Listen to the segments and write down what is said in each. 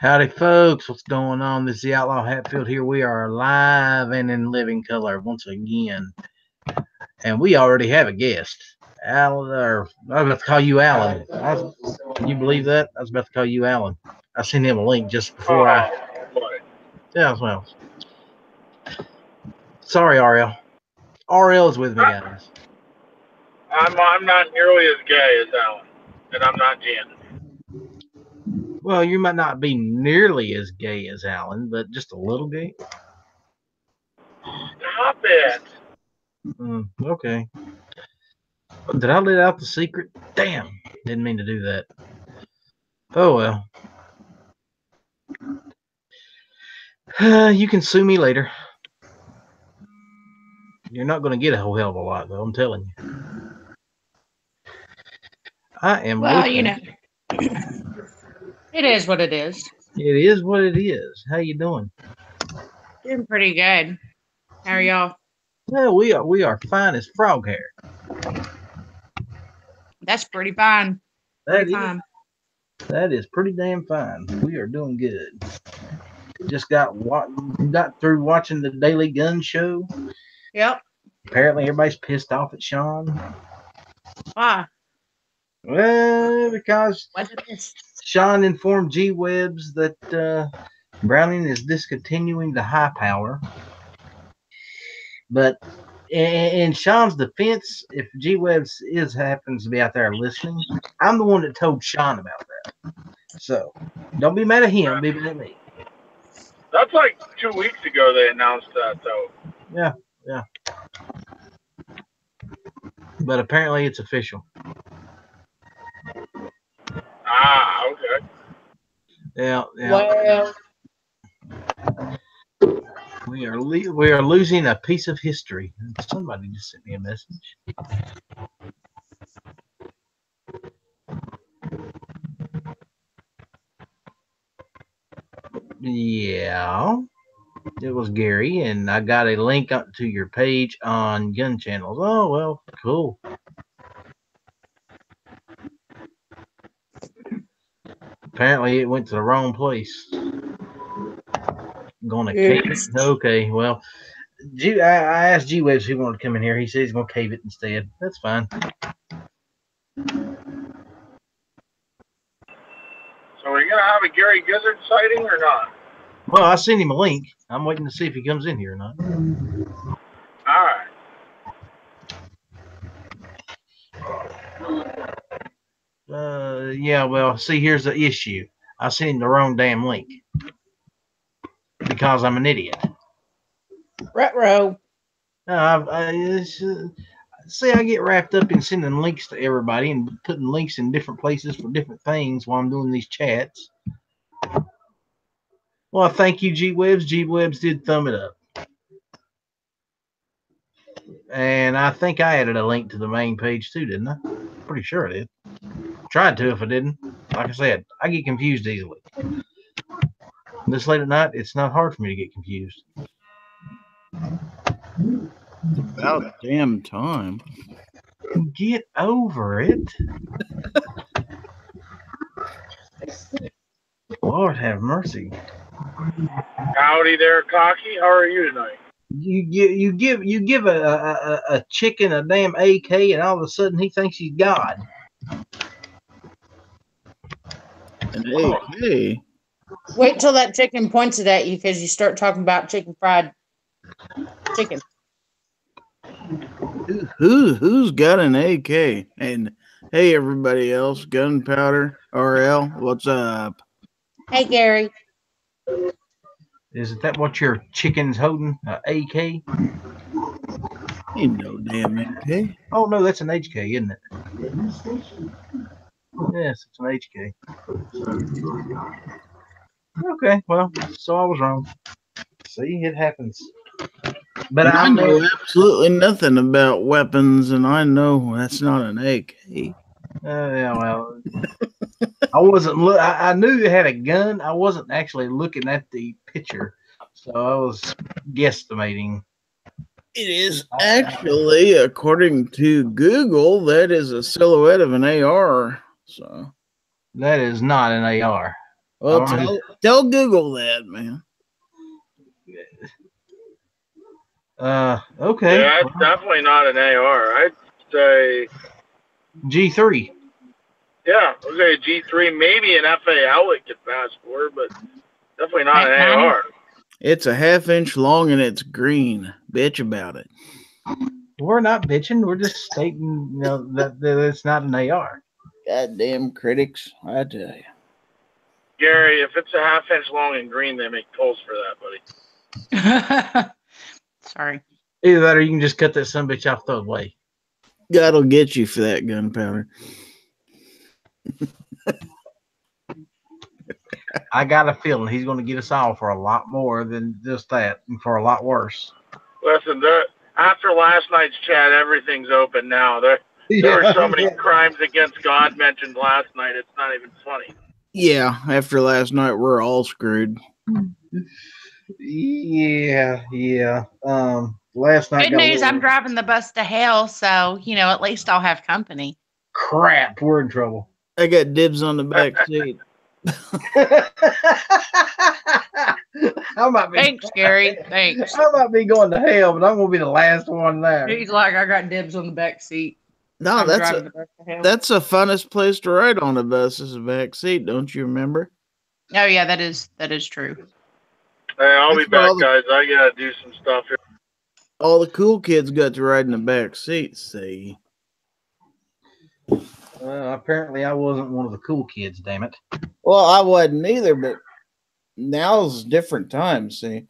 Howdy, folks. What's going on? This is the Outlaw Hatfield here. We are live and in living color once again. And we already have a guest. Alan, or I was about to call you Alan. Can you believe that? I was about to call you Alan. I sent him a link just before boy. Yeah, well. Sorry, Ariel. Ariel is with me, guys. I'm not nearly as gay as Alan, and I'm not Jan. Well, you might not be nearly as gay as Alan, but just a little gay. Stop it. Okay. Did I let out the secret? Damn. Didn't mean to do that. Oh, well. You can sue me later. You're not going to get a whole hell of a lot, though, I'm telling you. I am Well, you know, it is what it is. It is what it is. How you doing? Doing pretty good. How are y'all? Well, we are fine as frog hair. That's pretty fine. That is pretty damn fine. We are doing good. Just got through watching the Daily Gun Show. Yep. Apparently, everybody's pissed off at Sean. Why? Well, because Sean informed G-Webs that Browning is discontinuing the high power. But in Sean's defense, if G-Webs happens to be out there listening, I'm the one that told Sean about that. So don't be mad at him, be mad at me. That's like 2 weeks ago they announced that, though. Yeah. But apparently it's official. Ah, okay. Yeah. Well, we are losing a piece of history. Somebody just sent me a message. Yeah, it was Gary, and I got a link up to your page on Gun Channels. Oh, well, cool. Apparently, it went to the wrong place. Gonna cave it. Okay, well, I asked G-Webs if he wanted to come in here. He said he's gonna cave it instead. That's fine. So are you going to have a Gary Gizzard sighting or not? Well, I sent him a link. I'm waiting to see if he comes in here or not. All right. Yeah, well, see, here's the issue. I sent him the wrong damn link. Because I'm an idiot. Retro. See, I get wrapped up in sending links to everybody and putting links in different places for different things while I'm doing these chats. Well, thank you, G-Webs. G-Webs did thumb it up. And I think I added a link to the main page too, didn't I? Pretty sure I did. Tried to if I didn't. Like I said, I get confused easily. This late at night, it's not hard for me to get confused. It's about damn time. Get over it. Lord have mercy. Howdy there, Cocky. How are you tonight? You give a chicken a damn AK, and all of a sudden he thinks he's God. An AK? Wait till that chicken points it at you because you start talking about fried chicken. Who's got an AK? And hey, everybody else, Gunpowder, RL, what's up? Hey, Gary. Is that what your chicken's holding? AK? Ain't no damn AK. Oh no, that's an HK, isn't it? Yes, it's an HK. Okay, well, so I was wrong. See, it happens. But I know absolutely nothing about weapons, and I know that's not an AK. Yeah, well, I wasn't. I knew it had a gun. I wasn't actually looking at the picture, so I was guesstimating. It is actually, according to Google, that is a silhouette of an AR. So that is not an AR. Well, tell Google that, man. Okay. Yeah, it's definitely not an AR. I'd say, G3. yeah, I was say a G3, maybe an FAL it could pass for, but definitely not an Mac 90? AR. It's a 1/2 inch long and it's green. Bitch about it. We're not bitching. We're just stating, that it's not an AR. Goddamn critics, I tell you. Gary, if it's a 1/2 inch long and green, they make tolls for that, buddy. Sorry. Either that or you can just cut that son of a bitch off, throw it away. God'll get you for that gunpowder. I got a feeling he's going to get us all for a lot more than just that, and for a lot worse. Listen, after last night's chat, everything's open now. There were so many crimes against God mentioned last night, it's not even funny. Yeah, after last night, we're all screwed. Yeah. Last night. Good news, I'm driving the bus to hell, so, at least I'll have company. Crap, we're in trouble. I got dibs on the back seat. Thanks, Gary. Thanks. I might be going to hell, but I'm going to be the last one there. He's like, I got dibs on the back seat. No, I'm that's driving the bus to hell. the funnest place to ride on a bus is the back seat. Don't you remember? Oh yeah, that is true. Hey, I'll be That's back, all the- guys. I gotta do some stuff here. All the cool kids got to ride in the back seat. See, Apparently, I wasn't one of the cool kids. Damn it! well, I wasn't either, but now's different times. See,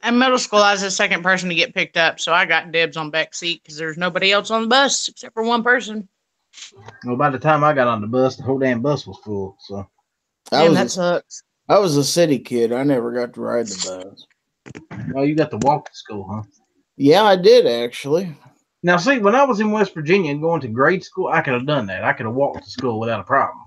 In middle school, I was the second person to get picked up, so I got dibs on back seat because there's nobody else on the bus except for one person. Well, by the time I got on the bus, the whole damn bus was full. So Damn, that sucks. I was a city kid. I never got to ride the bus. well, you got to walk to school, huh? Yeah, I did actually. Now, see, when I was in West Virginia and going to grade school, I could have done that. I could have walked to school without a problem.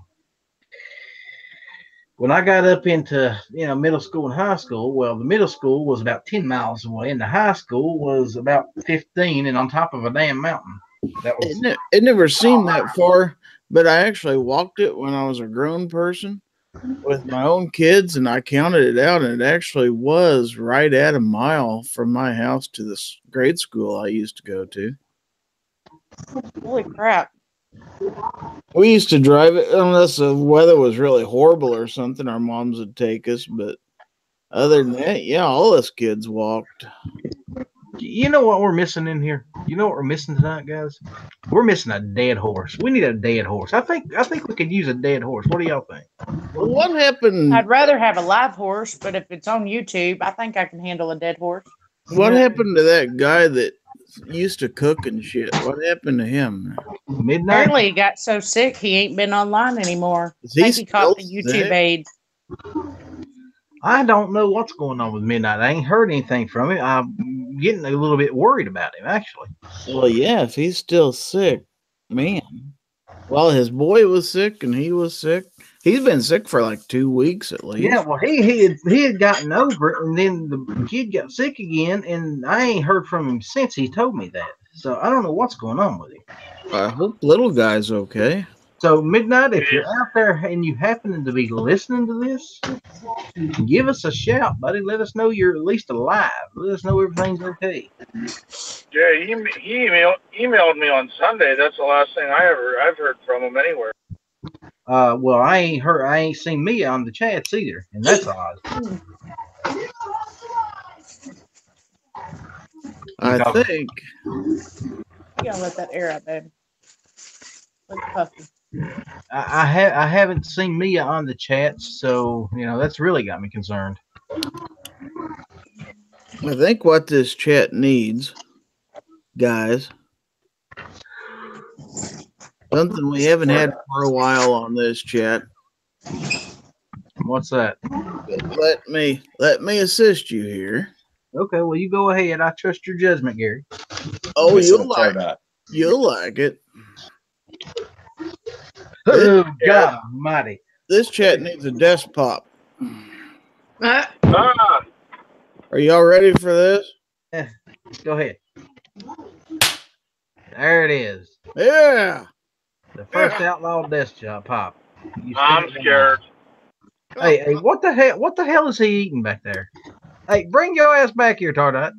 When I got up into, middle school and high school, well, the middle school was about 10 miles away, and the high school was about 15 and on top of a damn mountain. That was It never seemed that far, but I actually walked it when I was a grown person with my own kids, and I counted it out, and it actually was right at a mile from my house to this grade school I used to go to. Holy crap. We used to drive it unless the weather was really horrible or something. Our moms would take us, but other than that, yeah, all us kids walked. You know what we're missing in here? You know what we're missing tonight, guys? We're missing a dead horse. We need a dead horse. I think we could use a dead horse. What do y'all think? Well, what happened? I'd rather have a live horse, but if it's on YouTube, I think I can handle a dead horse. What happened to that guy that used to cook and shit? What happened to him? Midnight? Apparently, he got so sick he ain't been online anymore. Is I think he he caught the still YouTube sick? AIDS. I don't know what's going on with Midnight. I ain't heard anything from him. I'm getting a little bit worried about him, actually. Well, yeah, if he's still sick, man. Well, his boy was sick and he was sick. He's been sick for like 2 weeks at least. Yeah, well, he had gotten over it, and then the kid got sick again, and I ain't heard from him since he told me that. So I don't know what's going on with him. I hope little guy's okay. So Midnight, if you're out there and you happen to be listening to this, give us a shout, buddy. Let us know you're at least alive. Let us know everything's okay. Yeah, he emailed me on Sunday. That's the last thing I've heard from him anywhere. Well, I ain't seen Mia on the chats either, and that's odd. I think. You gotta let that air out, baby. Let it puffy. I haven't seen Mia on the chats, so that's really got me concerned. I think what this chat needs, guys, something we haven't had for a while on this chat. What's that? Let me assist you here. Okay, well, you go ahead. I trust your judgment, Gary. Oh, Listen you'll to like that. You'll like it. Oh, God almighty. This chat needs a desk pop. Ah, Are y'all ready for this? Go ahead. There it is. Yeah. The first outlaw desk job pop. I'm scared. Hey, what the hell? What the hell is he eating back there? Hey, bring your ass back here, Tardot.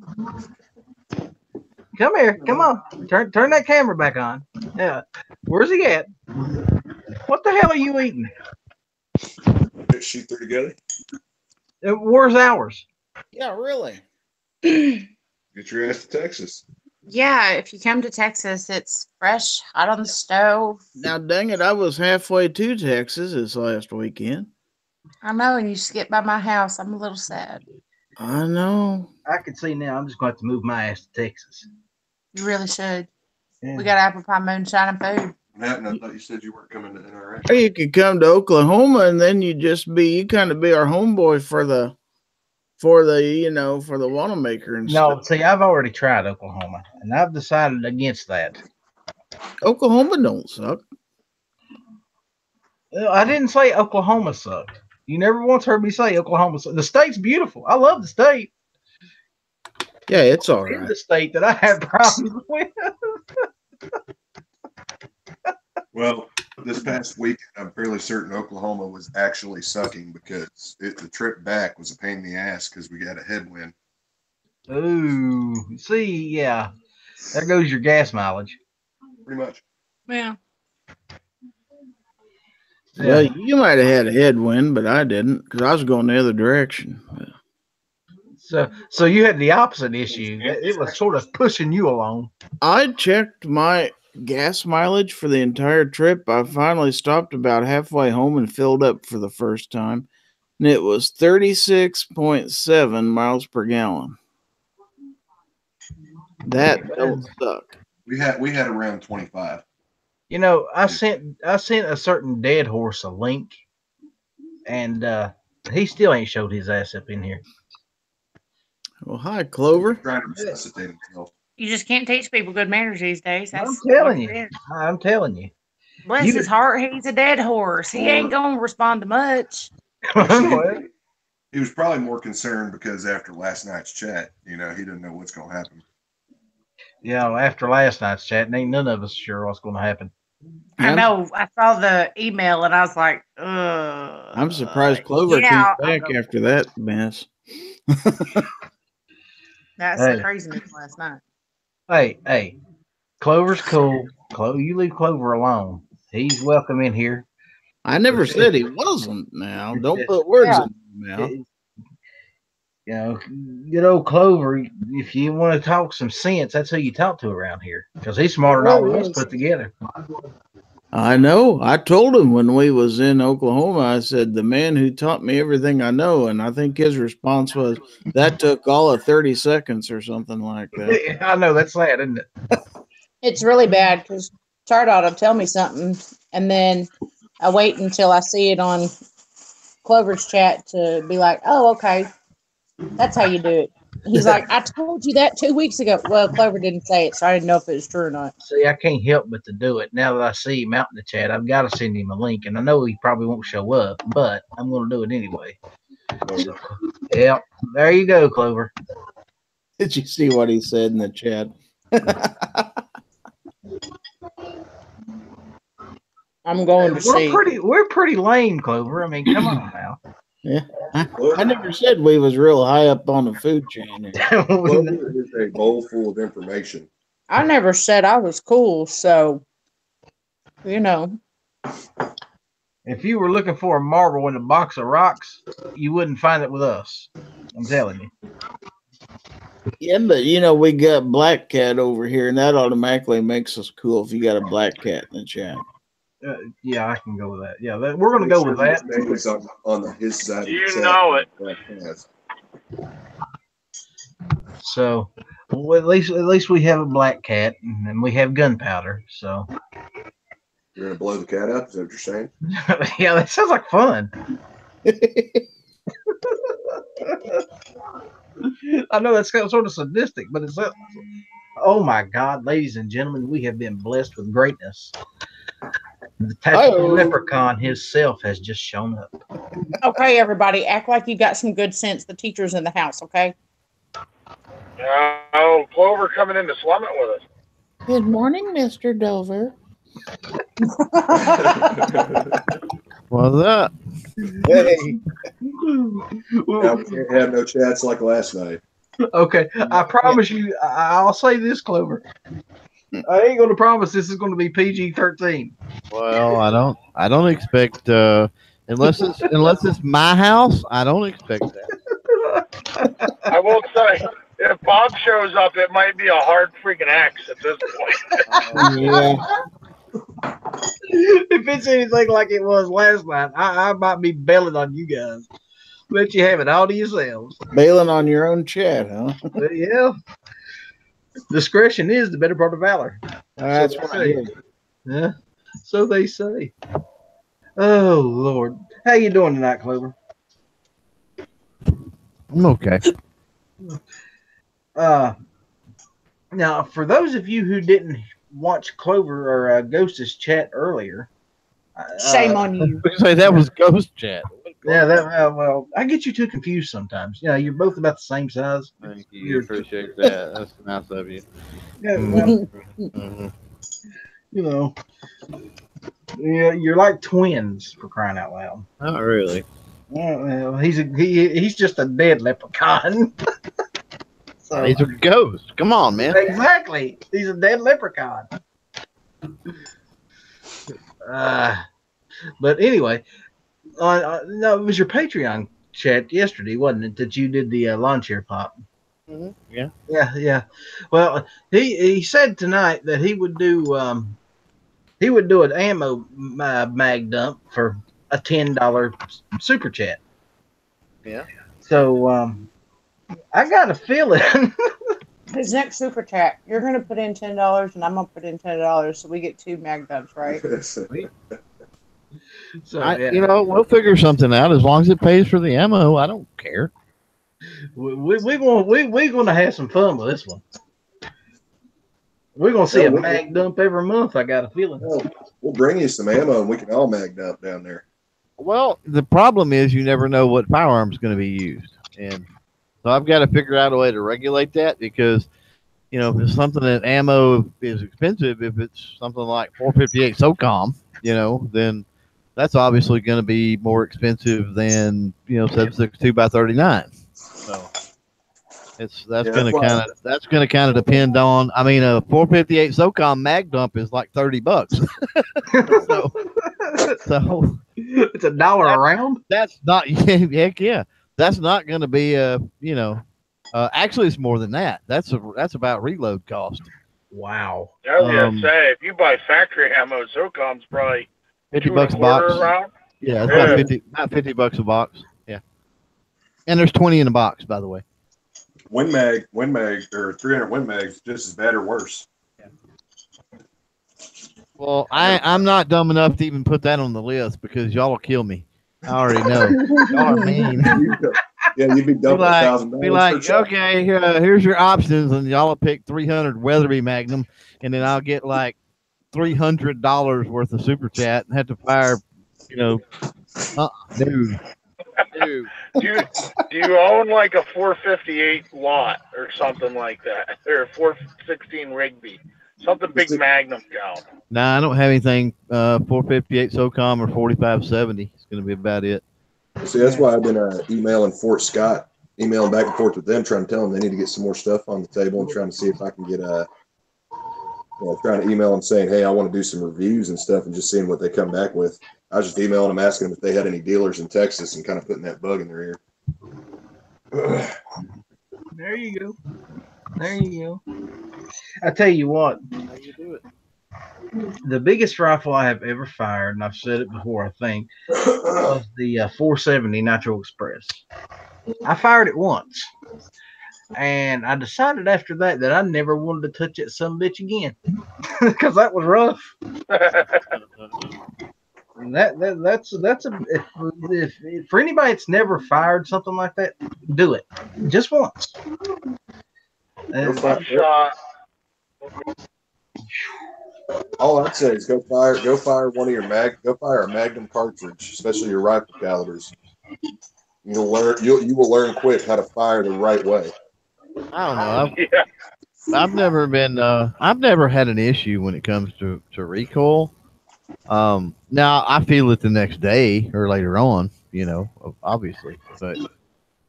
Come here. Come on. Turn that camera back on. Yeah. Where's he at? What the hell are you eating? Shoot through together. Where's ours? Yeah, really. Get your ass to Texas. Yeah, if you come to Texas, it's fresh, hot on the stove. Now, dang it, I was halfway to Texas this last weekend. I know, and you skipped by my house. I'm a little sad. I know. I can see now. I'm just going to have to move my ass to Texas. You really should. Yeah. We got apple pie, moonshine, and food. What happened? I thought you said you weren't coming to NRA. Or you could come to Oklahoma, and then you kind of be our homeboy for the Wanamaker and No, stuff. see, I've already tried Oklahoma, and I've decided against that. Oklahoma don't suck. I didn't say Oklahoma sucked. You never once heard me say Oklahoma sucked. The state's beautiful. I love the state. Yeah, it's all It's right. the state that I have problems with. Well, this past week, I'm fairly certain Oklahoma was actually sucking because the trip back was a pain in the ass because we got a headwind. Ooh, see, yeah. There goes your gas mileage. Pretty much. Yeah. Well, you might have had a headwind, but I didn't because I was going the other direction. So you had the opposite issue. It was sort of pushing you along. I checked my gas mileage for the entire trip. I finally stopped about halfway home and filled up for the first time, and it was 36.7 miles per gallon. That don't suck. We had around 25. You know, I sent a certain dead horse a link, and he still ain't showed his ass up in here. Well, hi, Clover. Trying to resuscitate himself. You just can't teach people good manners these days. That's I'm telling what it you. is. I'm telling you. Bless his heart, he's a dead horse. He ain't going to respond to much. He was probably more concerned because after last night's chat, he didn't know what's going to happen. Yeah, after last night's chat, ain't none of us sure what's going to happen. I know. I saw the email and I was like, ugh. I'm surprised Clover came back after that mess. That's the craziness last night. Hey, Clover's cool. You leave Clover alone. He's welcome in here. I never said he wasn't. Now, don't put words in my mouth. You know, good old Clover. If you want to talk some sense, that's who you talk to around here because he's smarter than all of us put together. I know. I told him when we was in Oklahoma, I said, the man who taught me everything I know. And I think his response was, that took all of 30 seconds or something like that. I know. That's sad, isn't it? It's really bad because Tardot will tell me something and then I wait until I see it on Clover's chat to be like, oh, okay. That's how you do it. He's like, I told you that 2 weeks ago. Well, Clover didn't say it, so I didn't know if it was true or not. See, I can't help but to do it. Now that I see him out in the chat, I've got to send him a link. And I know he probably won't show up, but I'm going to do it anyway. So, yeah, there you go, Clover. Did you see what he said in the chat? I'm going to see. We're pretty lame, Clover. I mean, come on now. Yeah, I never said we was real high up on the food chain. Clover is a bowl full of information. I never said I was cool, so, If you were looking for a marble in a box of rocks, you wouldn't find it with us. I'm telling you. Yeah, but we got Black Cat over here, and that automatically makes us cool if you got a Black Cat in the chat. Yeah, I can go with that. Yeah, we're going to go with that. On his side. You know it. So, well, at least we have a Black Cat, and we have gunpowder. So, You're going to blow the cat up? Is that what you're saying? yeah, that sounds like fun. I know that's sort of sadistic, but it's oh my God, ladies and gentlemen, we have been blessed with greatness. The tactical leprechaun himself has just shown up. Okay, everybody, act like you got some good sense. The teacher's in the house, okay? Oh, Clover coming in to slum it with us. Good morning, Mr. Dover. What's up? Hey, Now we can't have no chats like last night. Okay, I promise you. I'll say this, Clover. I ain't going to promise this is going to be PG-13. Well, I don't expect unless it's my house. I don't expect that. I will say, if Bob shows up, it might be a hard freaking X at this point. yeah. If it's anything like it was last night, I might be bailing on you guys. Let you have it all to yourselves. Bailing on your own chat, huh? But yeah, discretion is the better part of valor. That's So what they I say. hear. Yeah, so they say. Oh Lord, how you doing tonight, Clover? I'm okay. Now for those of you who didn't watch Clover or Ghost's chat earlier, Shame on you. We say that was ghost chat. yeah, that well, I get you two confused sometimes. Yeah, you're both about the same size. Thank you. Appreciate that. That's nice of you. Yeah, well, Mhm. you know, yeah, you're like twins for crying out loud. Not really. Well, he's just a dead leprechaun. So He's a ghost. Come on, man. exactly, he's a dead leprechaun. But anyway, no, it was your Patreon chat yesterday, wasn't it? That you did the lawn chair pop. Yeah. Yeah. Well, he said tonight that he would do an ammo mag dump for a $10 super chat. Yeah. So I got a feeling. His next super chat, you're gonna put in $10 and I'm gonna put in $10, so we get 2 mag dumps, right? So I, you know, we'll figure something out as long as it pays for the ammo. I don't care. we're gonna have some fun with this one. We're gonna see a mag dump every month. I got a feeling. We'll bring you some ammo and we can all mag up down there. Well, the problem is you never know what firearm is going to be used, and so I've got to figure out a way to regulate that because, you know, if it's something that ammo is expensive, if it's something like 458 SOCOM, you know, then that's obviously going to be more expensive than 7.62 by 39. So that's going to kind of depend on. I mean, a 458 SOCOM mag dump is like $30. so it's $1 a round. That's not heck yeah. That's not going to be actually it's more than that. That's about reload cost. Wow. I was gonna say, if you buy factory ammo, SOCOM's probably $50 a box. Around. Yeah, it's about $50 a box. Yeah, and there's 20 in the box, by the way. Win mag, or 300 Win mags, just as bad or worse. Yeah. Well, I'm not dumb enough to even put that on the list because y'all will kill me. I already know. Y'all are mean. Yeah, you'd be dumping $1,000. Be like, okay, here's your options, and y'all will pick 300 Weatherby Magnum, and then I'll get like $300 worth of super chat and have to fire, dude. Do you own like a 458 lot or something like that, or a 416 Rigby, something big Magnum count? Nah, I don't have anything 458 SOCOM or 4570. It's going to be about it. See, that's why I've been emailing Fort Scott, emailing back and forth with them, trying to tell them they need to get some more stuff on the table and trying to see if I can get trying to email them saying, hey, I want to do some reviews and stuff and just seeing what they come back with. I was just emailing them, asking them if they had any dealers in Texas and kind of putting that bug in their ear. There you go. I tell you what. How you do it? The biggest rifle I have ever fired, and I've said it before, I think, was the 470 Nitro Express. I fired it once, and I decided after that I never wanted to touch that son of a bitch again because that was rough. And that's if for anybody that's never fired something like that, do it just once. All I'd say is go fire one of your go fire a Magnum cartridge, especially your rifle calibers. You will learn quick how to fire the right way. I don't know. I've never been I've never had an issue when it comes to recoil. Now I feel it the next day or later on, obviously, but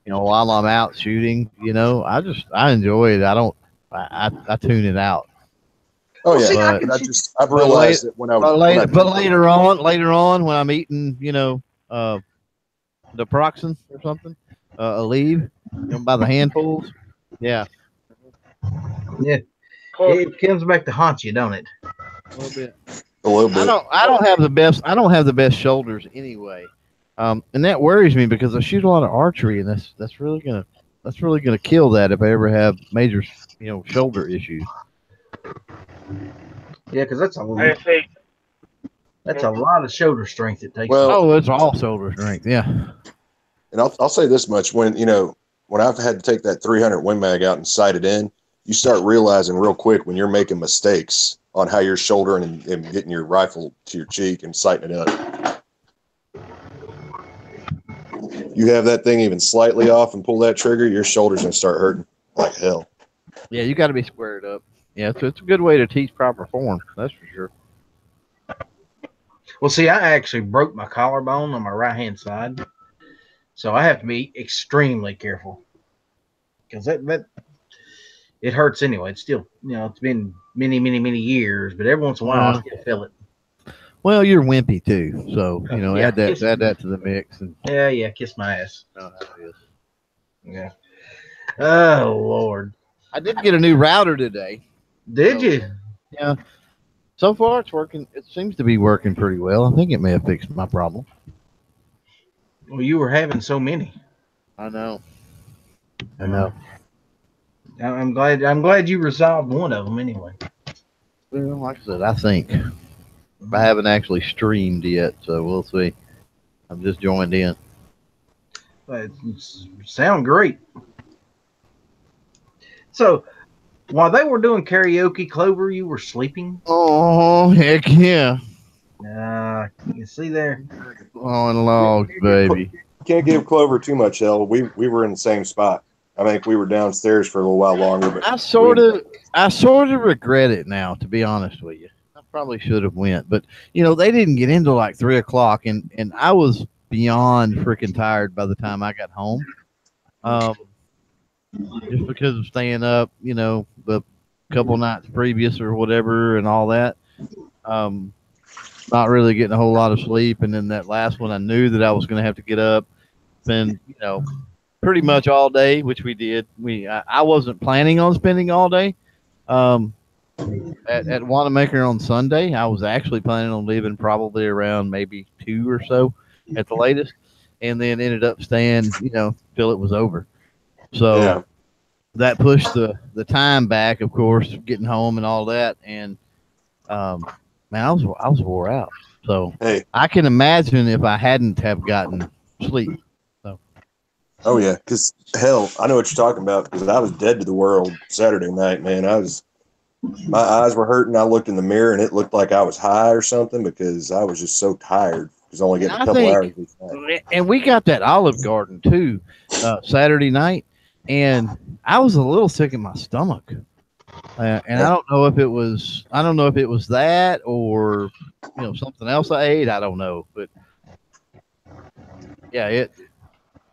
while I'm out shooting, I enjoy it. I tune it out. Oh Well, yeah, see, I But can but see. I've but late, realized that when I but take later on when I'm eating, uh, the Proxen or something, a leave, by the handfuls. Yeah, Yeah, Close. it comes back to haunt you, don't it? a little bit. a little I bit. don't. I don't have the best. I don't have the best shoulders anyway, and that worries me because I shoot a lot of archery, and that's really gonna kill that if I ever have major, shoulder issues. Yeah, because I say, that's a lot of shoulder strength it takes. Well, Oh, it's all shoulder strength. Yeah. and I'll say this much: when I've had to take that 300 Win Mag out and sight it in, you start realizing real quick when you're making mistakes on how you're shouldering and getting your rifle to your cheek and sighting it up. You have that thing even slightly off and pull that trigger, your shoulder's gonna start hurting like hell. Yeah, you got to be squared up. Yeah, it's a good way to teach proper form. That's for sure. Well, see, I actually broke my collarbone on my right hand side, so I have to be extremely careful because that it hurts anyway. It's still, it's been many, many, many years, but every once in a while I still feel it. Well, you're wimpy too, so Yeah, add that to the mix, and yeah, kiss my ass. you know how it is. Yeah. Oh Lord, I did get a new router today. did So, you? yeah. So far, it's working. It seems to be working pretty well. I think it may have fixed my problem. Well, you were having so many. I know. I know. I'm glad. I'm glad you resolved one of them anyway. Well, like I said, I think I haven't actually streamed yet, so we'll see. I'm just joined in. But sound great. So while they were doing karaoke, Clover, you were sleeping. Oh, heck yeah. You see there. On logs, baby. Can't give Clover too much hell. We were in the same spot. I think we were downstairs for a little while longer, but I sort of regret it now, to be honest with you. I probably should have went, but they didn't get into like 3 o'clock, and I was beyond freaking tired by the time I got home. Just because of staying up, the couple nights previous or whatever, and all that. Not really getting a whole lot of sleep, and then that last one, I knew that I was going to have to get up. Then pretty much all day, which we did. I wasn't planning on spending all day. At Wanamaker on Sunday, I was actually planning on leaving probably around maybe 2 or so at the latest, and then ended up staying, till it was over. So yeah. that pushed the time back, of course, getting home and all that. And man, I was wore out. So Hey. I can imagine if I hadn't have gotten sleep. So. Oh yeah, because hell, I know what you're talking about because I was dead to the world Saturday night, man. My eyes were hurting. I looked in the mirror and it looked like I was high or something because I was just so tired. I was only getting a couple hours each night. And we got that Olive Garden too, Saturday night, and I was a little sick in my stomach. And I don't know if it was that or something else I ate. I don't know, but yeah,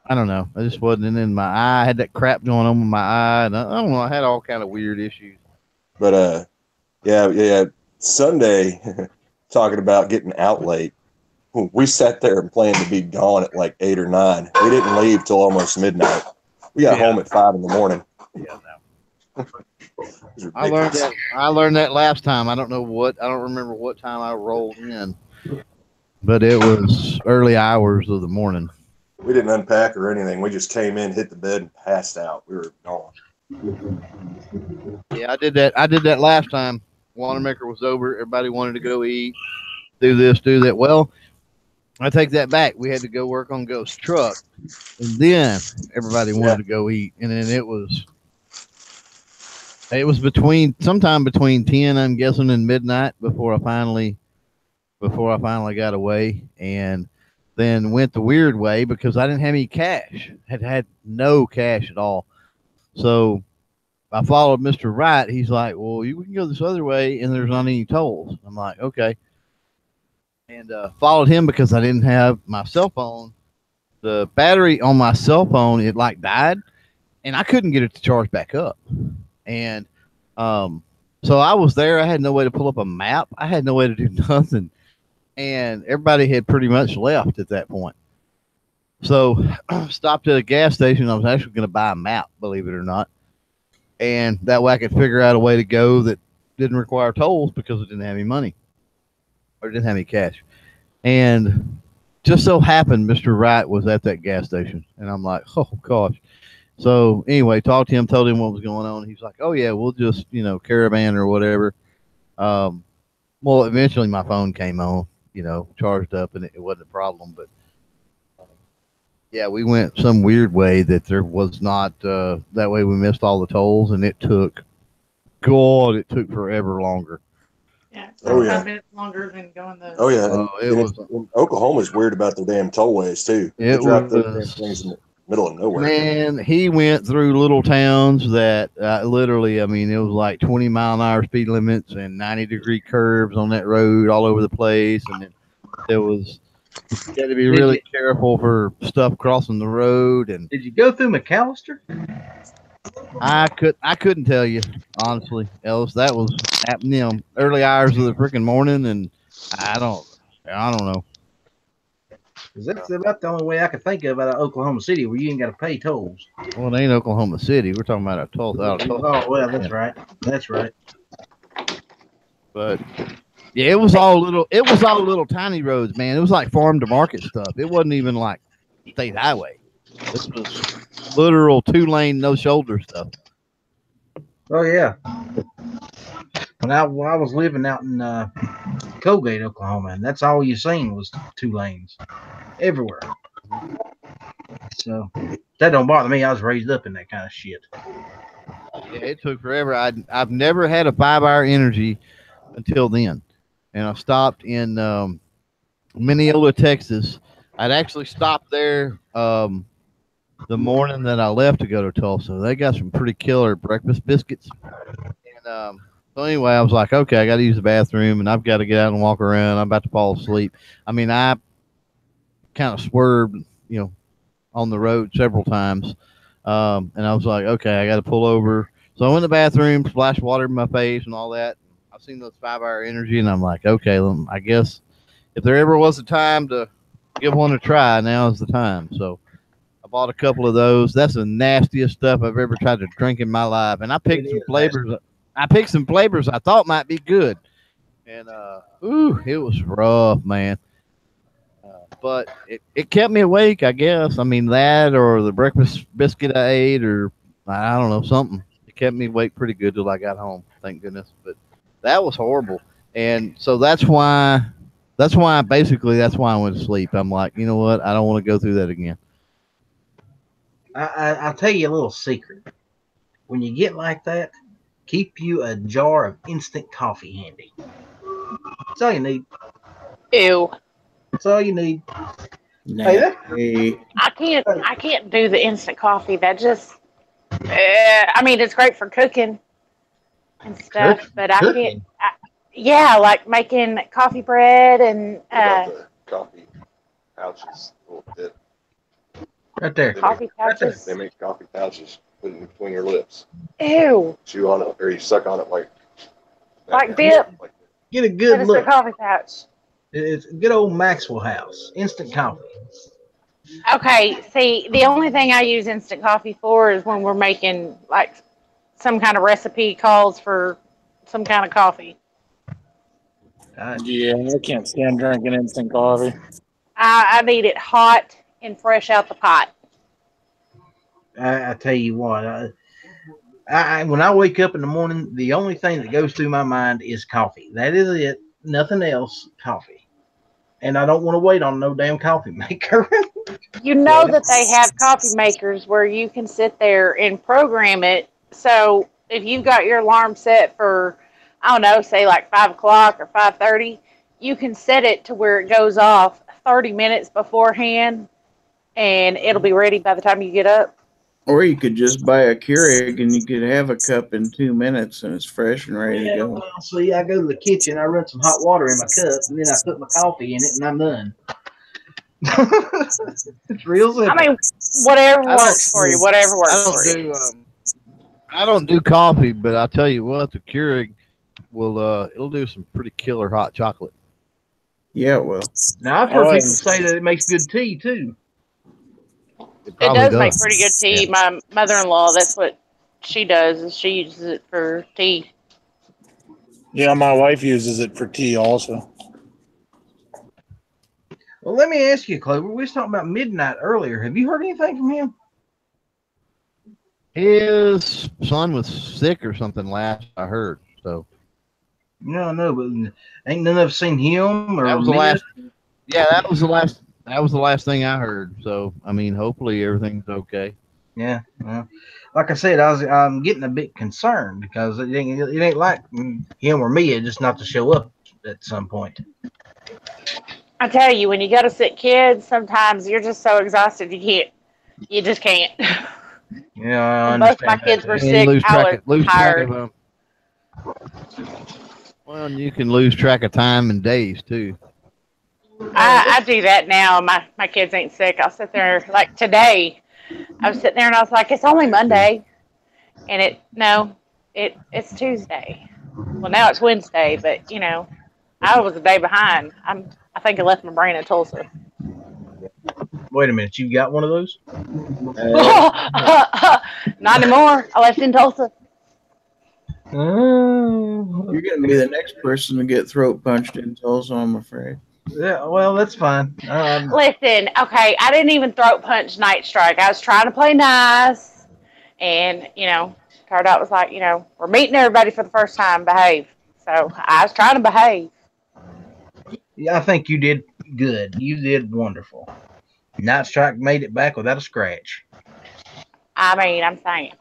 I don't know. I just wasn't in my eye. I had that crap going on with my eye, and I don't know. I had all kind of weird issues. But yeah. Sunday, talking about getting out late. We sat there and planned to be gone at like 8 or 9. We didn't leave till almost midnight. We got home at 5 in the morning. Yeah, no. I learned that last time. I don't remember what time I rolled in, but it was early hours of the morning. We didn't unpack or anything. We just came in, hit the bed, and passed out. We were gone. Yeah, I did that last time. Wanamaker was over. Everybody wanted to go eat, do this, do that. Well, I take that back. We had to go work on Ghost's truck, and then everybody wanted to go eat, and then it was sometime between 10, I'm guessing, and midnight before I finally got away, and then went the weird way because I didn't have any cash. Had no cash at all. So I followed Mr. Wright. He's like, well, we can go this other way, and there's not any tolls. I'm like, okay. and followed him because I didn't have my cell phone. The battery on my cell phone, it like died, and I couldn't get it to charge back up. And so I was there. I had no way to pull up a map. I had no way to do nothing. And everybody had pretty much left at that point. So stopped at a gas station. I was actually going to buy a map, believe it or not. And that way I could figure out a way to go that didn't require tolls because I didn't have any money or didn't have any cash. And just so happened Mr. Wright was at that gas station. And I'm like, oh, gosh. So anyway, talked to him, told him what was going on. He's like, oh, yeah, we'll just, caravan or whatever. Well, eventually my phone came on, charged up, and it wasn't a problem. But, yeah, we went some weird way that there was not. That way we missed all the tolls, and it took forever longer. Yeah, Oh, yeah. 5 minutes longer than going the. Oh yeah, it was. Oklahoma's weird about their damn tollways too. They drive those damn things in the middle of nowhere. Man, he went through little towns that literally, I mean, it was like 20-mile-an-hour speed limits and 90-degree curves on that road all over the place, and there was. You had to be really careful for stuff crossing the road. And did you go through McAllister? I couldn't tell you honestly, Ellis. That was early hours of the freaking morning, and I don't know. Because that's about the only way I could think of out of Oklahoma City where you ain't got to pay tolls. Well, it ain't Oklahoma City. We're talking about a toll. Oh well, that's right. That's right. But. Yeah, it was all little tiny roads, man. It was like farm to market stuff. It wasn't even like state highway. This was literal 2-lane, no shoulder stuff. Oh yeah. When I was living out in Colgate, Oklahoma, and that's all you seen was 2 lanes everywhere. So that don't bother me. I was raised up in that kind of shit. Yeah, it took forever. I've never had a 5-hour energy until then. And I stopped in Mineola, Texas. I'd actually stopped there the morning that I left to go to Tulsa. They got some pretty killer breakfast biscuits. And so anyway, I was like, okay, I got to use the bathroom, and I've got to get out and walk around. I'm about to fall asleep. I mean, I kind of swerved, on the road several times. And I was like, okay, I got to pull over. So I went to the bathroom, splashed water in my face and all that. I've seen those 5-hour energy, and I'm like, okay, I guess if there ever was a time to give one a try, now is the time. So I bought a couple of those. That's the nastiest stuff I've ever tried to drink in my life. And I picked some flavors. I picked some flavors I thought might be good. And, it was rough, man. But it kept me awake, I guess. I mean, that or the breakfast biscuit I ate, or I don't know, something. It kept me awake pretty good till I got home, thank goodness. But that was horrible. And so that's why I went to sleep. I'm like, you know what? I don't want to go through that again. I'll tell you a little secret. When you get like that, keep you a jar of instant coffee handy. That's all you need. Ew. That's all you need. I can't do the instant coffee. That just, I mean, it's great for cooking and stuff, but I can't. Yeah, like making coffee bread and coffee pouches. Right there. Coffee pouches. They make coffee pouches. Put it between your lips. Ew. Chew on it, or you suck on it like dip. Get a good look. It's a coffee pouch. It's good old Maxwell House instant coffee. Okay, see, the only thing I use instant coffee for is when we're making like some kind of recipe calls for some kind of coffee. Yeah, I can't stand drinking instant coffee. I need it hot and fresh out the pot. I tell you what, I when I wake up in the morning, the only thing that goes through my mind is coffee. That is it. Nothing else. Coffee. And I don't want to wait on no damn coffee maker. You know that they have coffee makers where you can sit there and program it. So if you've got your alarm set for, I don't know, say like 5 o'clock or 5:30, you can set it to where it goes off 30 minutes beforehand, and it'll be ready by the time you get up. Or you could just buy a Keurig and you could have a cup in 2 minutes and it's fresh and ready to go. Well, see, I go to the kitchen, I run some hot water in my cup, and then I put my coffee in it, and I'm done. It's real simple. I mean, whatever I don't works for you. Whatever works for you. I don't do coffee, but I'll tell you what, the Keurig will it'll do some pretty killer hot chocolate. Yeah, well. Now, I've heard people say that it makes good tea, too. It does make pretty good tea. Yeah. My mother-in-law, that's what she does, is she uses it for tea. Yeah, my wife uses it for tea also. Well, let me ask you, Clover. We was talking about Midnight earlier. Have you heard anything from him? His son was sick or something last I heard. So. No, but ain't none of us seen him or that was the last. Yeah, that was the last. That was the last thing I heard. So, I mean, hopefully everything's okay. Yeah. Well, like I said, I'm getting a bit concerned because it ain't like him or me just not to show up at some point. I tell you, when you got a sick kid, sometimes you're just so exhausted you just can't. Yeah, both my kids were sick. I was tired. Well, you can lose track of time and days too. I do that now. My kids ain't sick. I'll sit there like today. I was sitting there and I was like, it's only Monday, and it's Tuesday. Well, now it's Wednesday, but I was a day behind. I think I left my brain in Tulsa. Wait a minute, you got one of those? Not anymore. I left in Tulsa. You're going to be the next person to get throat punched in Tulsa, I'm afraid. Yeah, well, that's fine. Listen, okay, I didn't even throat punch Night Strike. I was trying to play nice, and, Cardot was like, we're meeting everybody for the first time, behave. So I was trying to behave. Yeah, I think you did good. You did wonderful. Night Strike made it back without a scratch. I mean, I'm saying.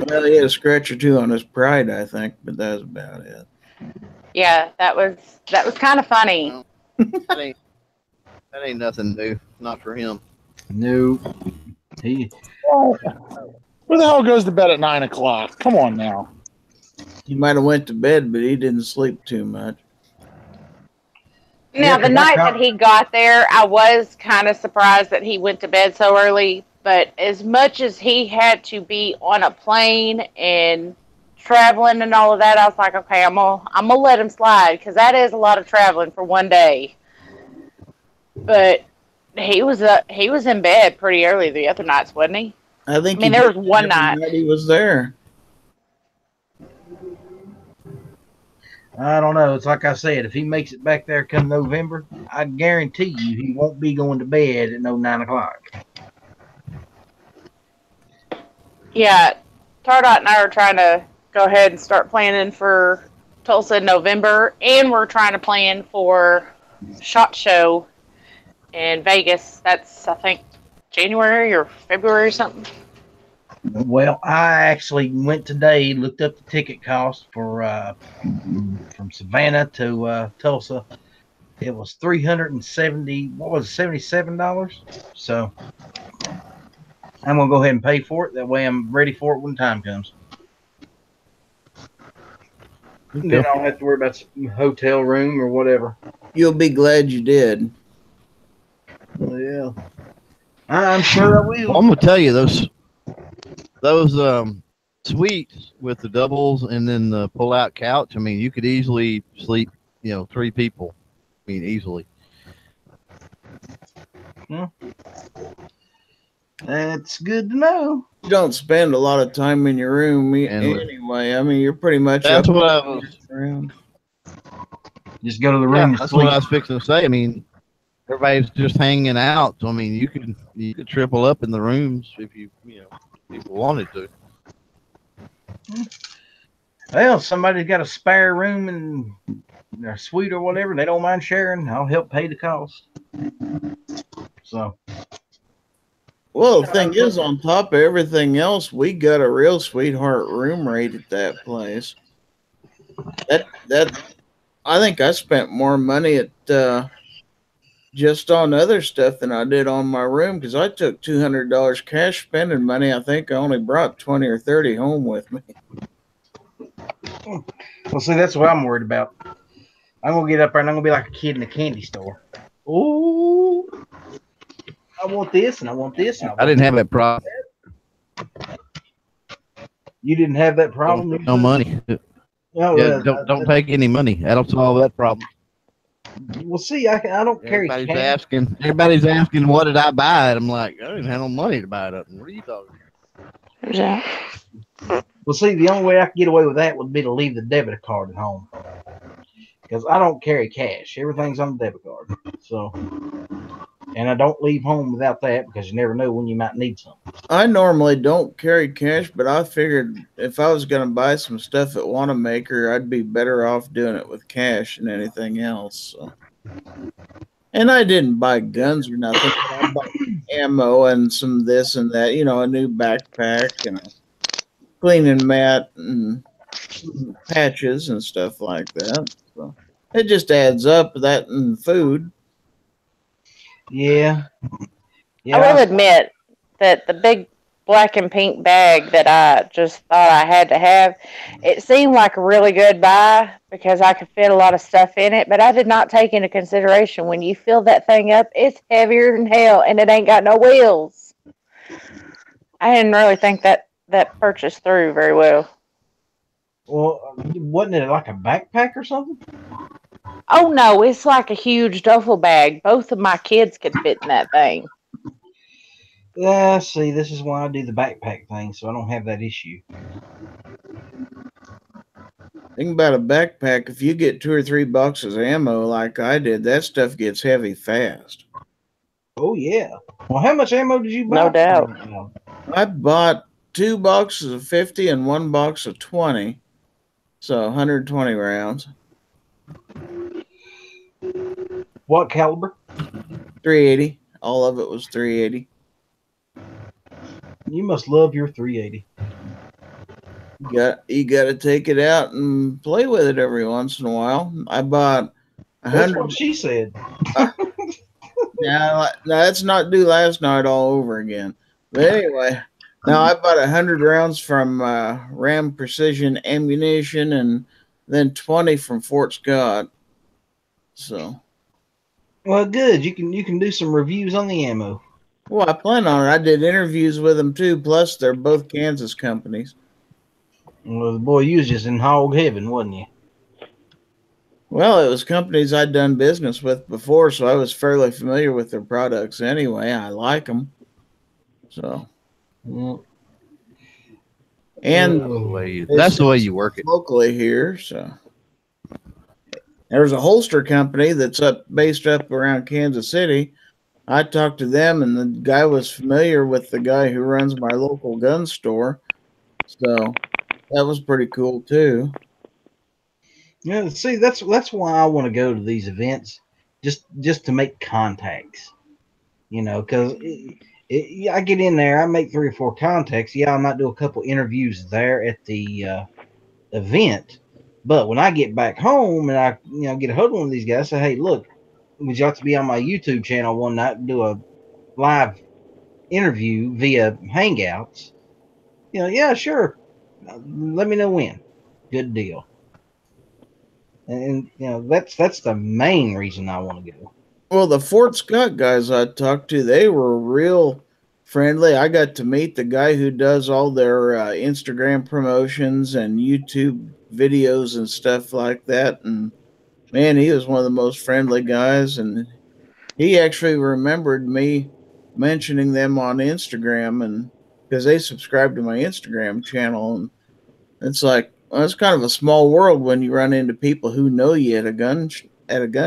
Well, he had a scratch or two on his pride, I think, but that was about it. Yeah, that was kind of funny. Well, that ain't nothing new. Not for him. No. Who the hell goes to bed at 9 o'clock? Come on now. He might have went to bed, but he didn't sleep too much. Now, the night that he got there, I was kind of surprised that he went to bed so early. But as much as he had to be on a plane and traveling and all of that, I was like, okay, I'm gonna let him slide because that is a lot of traveling for one day. But he was in bed pretty early the other nights, wasn't he? I think. There was one night he was there. I don't know. It's like I said, if he makes it back there come November, I guarantee you he won't be going to bed at 9 o'clock. Yeah, Tardot and I are trying to go ahead and start planning for Tulsa in November, and we're trying to plan for SHOT Show in Vegas. That's, I think, January or February or something. Well, I actually went today, looked up the ticket cost for from Savannah to Tulsa. It was $377. So I'm gonna go ahead and pay for it. That way, I'm ready for it when time comes. Okay. Then I don't have to worry about hotel room or whatever. You'll be glad you did. Well, yeah, I'm sure I will. I'm gonna tell you those suites with the doubles and then the pull-out couch. I mean, you could easily sleep, 3 people. I mean, easily. Yeah. That's good to know. You don't spend a lot of time in your room anyway. I mean, you're pretty much. That's what I was. Just go to the room. That's what I was fixing to say. I mean, everybody's just hanging out. So I mean, you could triple up in the rooms if people wanted to. Well, somebody's got a spare room in their suite or whatever. They don't mind sharing. I'll help pay the cost. So. Well, the thing is, on top of everything else, we got a real sweetheart room rate at that place. That I think I spent more money at just on other stuff than I did on my room because I took $200 cash spending money. I think I only brought 20 or 30 home with me. Well, see, that's what I'm worried about. I'm gonna get up there and I'm gonna be like a kid in a candy store. Ooh, I want this and I want this. And I didn't have that problem. You didn't have that problem. No money. Oh, Yeah, don't take any money. That'll solve that problem. Well, see, I don't carry cash. Everybody's asking, what did I buy? I'm like, I didn't have no money to buy it. What are you talking about? Yeah. Well, see, the only way I could get away with that would be to leave the debit card at home. Because I don't carry cash. Everything's on the debit card. So, and I don't leave home without that because you never know when you might need something. I normally don't carry cash, but I figured if I was going to buy some stuff at Wanamaker, I'd be better off doing it with cash than anything else. So. And I didn't buy guns or nothing. I bought ammo and some this and that, you know, a new backpack and a cleaning mat and patches and stuff like that. So it just adds up, that and food. Yeah. I will admit that the big black and pink bag that I just thought I had to have, it seemed like a really good buy because I could fit a lot of stuff in it, but I did not take into consideration when you fill that thing up, it's heavier than hell and it ain't got no wheels. I didn't really think that purchase through very well. Well, wasn't it like a backpack or something? Oh no, it's like a huge duffel bag. Both of my kids could fit in that thing. Yeah, see, this is why I do the backpack thing, so I don't have that issue. Think about a backpack. If you get 2 or 3 boxes of ammo like I did, that stuff gets heavy fast. Oh, yeah. Well, how much ammo did you buy? No doubt. I bought 2 boxes of 50 and 1 box of 20. So 120 rounds. What caliber? 380. All of it was 380. You must love your 380. You got to take it out and play with it every once in a while. I bought 100. That's what she said. Now, let's not do last night all over again. But anyway, now I bought 100 rounds from Ram Precision Ammunition and then 20 from Fort Scott. So, well, good. You can do some reviews on the ammo. Well, I plan on it. I did interviews with them too. Plus, they're both Kansas companies. Well, boy, you was just in hog heaven, wasn't you? Well, it was companies I'd done business with before, so I was fairly familiar with their products anyway. I like them. So, and that's the way you work it locally here. So, there's a holster company that's based up around Kansas City. I talked to them, and the guy was familiar with the guy who runs my local gun store. So that was pretty cool too. Yeah, see, that's why I want to go to these events, just to make contacts. You know, because I get in there, I make 3 or 4 contacts. Yeah, I might do a couple interviews there at the event, but when I get back home and I get a hold of one of these guys, say, hey, look, would you like to be on my YouTube channel one night and do a live interview via Hangouts? Yeah, sure. Let me know when. Good deal. And that's the main reason I want to go. Well, the Fort Scott guys I talked to, they were real friendly. I got to meet the guy who does all their Instagram promotions and YouTube videos and stuff like that. And man, he was one of the most friendly guys. And he actually remembered me mentioning them on Instagram, and because they subscribed to my Instagram channel. And it's like, well, it's kind of a small world when you run into people who know you at a gun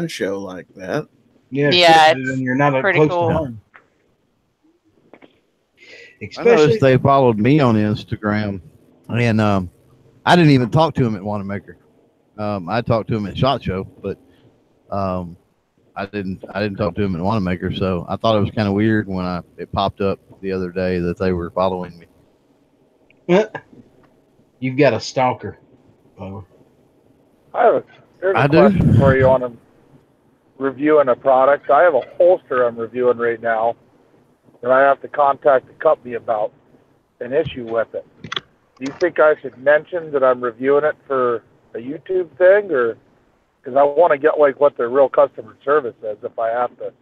show like that. Yeah, it's and you're not pretty close cool. to home. I noticed they followed me on Instagram, and I didn't even talk to him at Wanamaker. I talked to him at SHOT Show, but I didn't talk to him at Wanamaker. So I thought it was kind of weird when it popped up the other day that they were following me. You've got a stalker. Here's a question for you on them. reviewing a product. I have a holster I'm reviewing right now that I have to contact the company about an issue with it. Do you think I should mention that I'm reviewing it for a YouTube thing, or because I want to get like what their real customer service is if I have to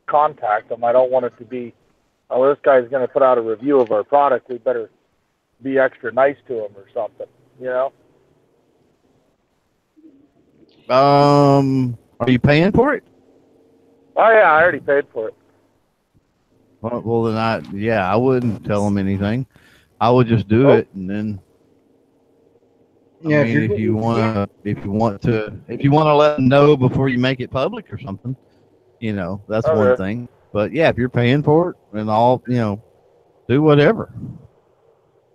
contact them? I don't want it to be, oh, this guy's going to put out a review of our product. We better be extra nice to him or something, you know? Are you paying for it? Oh yeah, I already paid for it. Well, then I wouldn't tell them anything. I would just do it, and then. Yeah, I mean, if you want to let them know before you make it public or something, that's one thing. But yeah, if you're paying for it, then do whatever.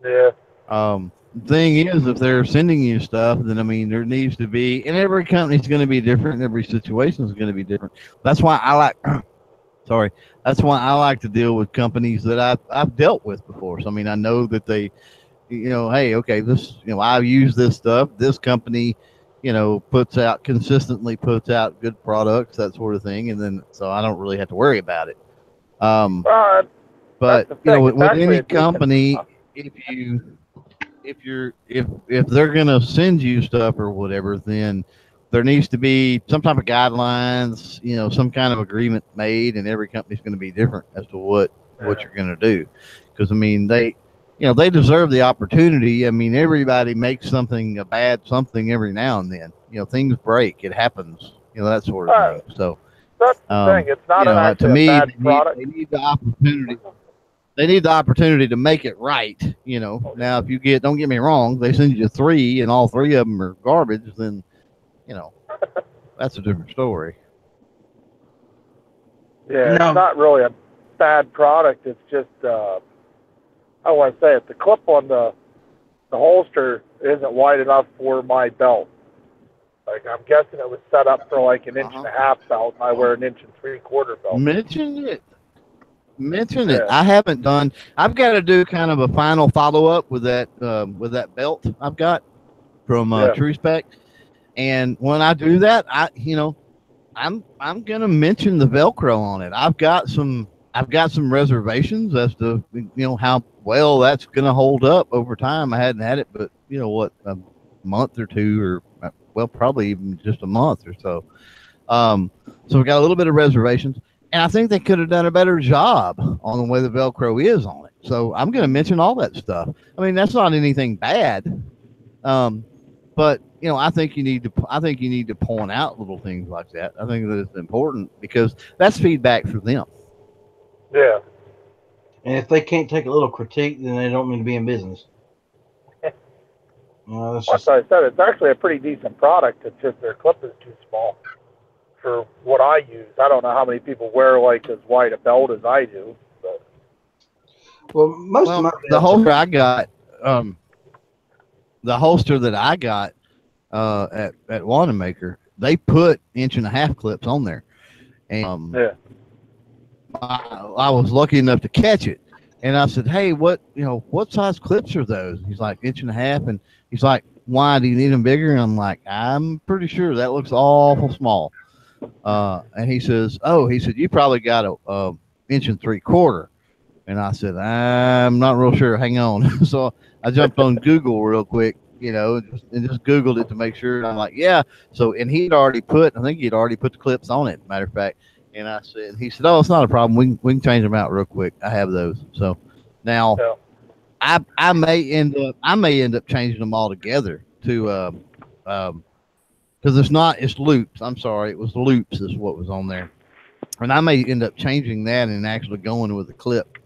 Yeah. The thing is, if they're sending you stuff, then I mean, there needs to be, and every company's going to be different, and every situation is going to be different. That's why I like. Sorry, that's why I like to deal with companies that I've dealt with before. So I mean, I know that they. Hey, okay, this, I've used this stuff. This company, consistently puts out good products, that sort of thing. And then, so I don't really have to worry about it. But, with any company, if they're going to send you stuff or whatever, then there needs to be some type of guidelines, some kind of agreement made, and every company's going to be different as to what you're going to do. Because, I mean, they deserve the opportunity. I mean, everybody makes a bad something every now and then. Things break. It happens. That sort of thing. So that's the thing. It's not to me, a bad product. They need the opportunity. They need the opportunity to make it right. Now if don't get me wrong, they send you 3 and all 3 of them are garbage, then that's a different story. Yeah, it's not really a bad product. It's just. I want to say it. The clip on the holster isn't wide enough for my belt. Like, I'm guessing it was set up for like an 1.5 inch belt, and I wear an 1 3/4 belt. Mention it. I haven't done. I've got to do kind of a final follow up with that belt I've got from True Spec, and when I do that, I'm gonna mention the Velcro on it. I've got some reservations as to how well that's going to hold up over time. I hadn't had it, but a month or two, or probably even just a month or so. So we got a little bit of reservations, and I think they could have done a better job on the way the Velcro is on it. So I'm going to mention all that stuff. I mean, that's not anything bad, but I think you need to point out little things like that. I think that it's important because that's feedback for them. Yeah. And if they can't take a little critique, then they don't mean to be in business. Like I said, it's actually a pretty decent product. It's just their clip is too small for what I use. I don't know how many people wear like as wide a belt as I do. But. Well, the holster I got, the holster that I got at Wanamaker, they put 1.5 inch clips on there, and I was lucky enough to catch it, and I said, "Hey, what size clips are those?" He's like 1.5 inch, and he's like, "Why do you need them bigger?" And I'm like, "I'm pretty sure that looks awful small." And he says, "You probably got a 1 3/4 inch." And I said, "I'm not real sure. Hang on." So I jumped on Google real quick, and just Googled it to make sure. And I'm like, "Yeah." So, and I think he'd already put the clips on it. Matter of fact. And he said, "Oh, it's not a problem. We can change them out real quick. I have those." So now I may end up changing them all together to because it's loops. I'm sorry, it was loops is what was on there, and I may end up changing that and actually going with a clip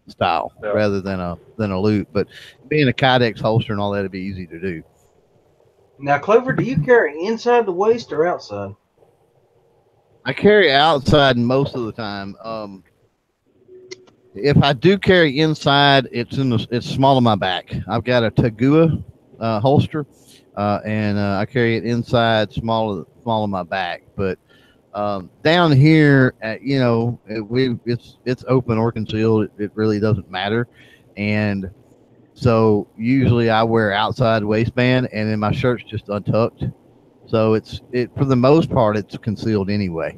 style rather than a loop. But being a Kydex holster and all that would be easy to do. Now, Clover, do you carry inside the waist or outside? I carry outside most of the time. If I do carry inside, it's small on my back. I've got a Tagua holster, and I carry it inside, small on my back. But down here, it's open or concealed. It really doesn't matter. And so usually I wear outside waistband, and then my shirt's just untucked. So it for the most part, it's concealed anyway.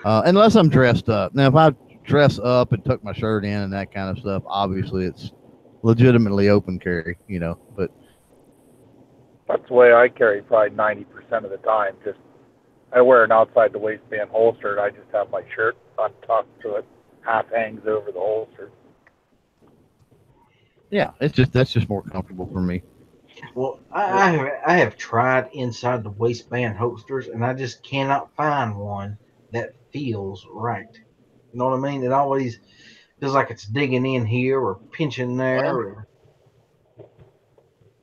unless I'm dressed up. Now, if I dress up and tuck my shirt in and that kind of stuff, obviously it's legitimately open carry, but That's the way I carry probably 90% of the time. Just I wear an outside the waistband holster, and I just have my shirt untucked so it half hangs over the holster. yeah, that's just more comfortable for me. Well, I have tried inside the waistband holsters, and I just cannot find one that feels right. You know what I mean? It always feels like it's digging in here or pinching there.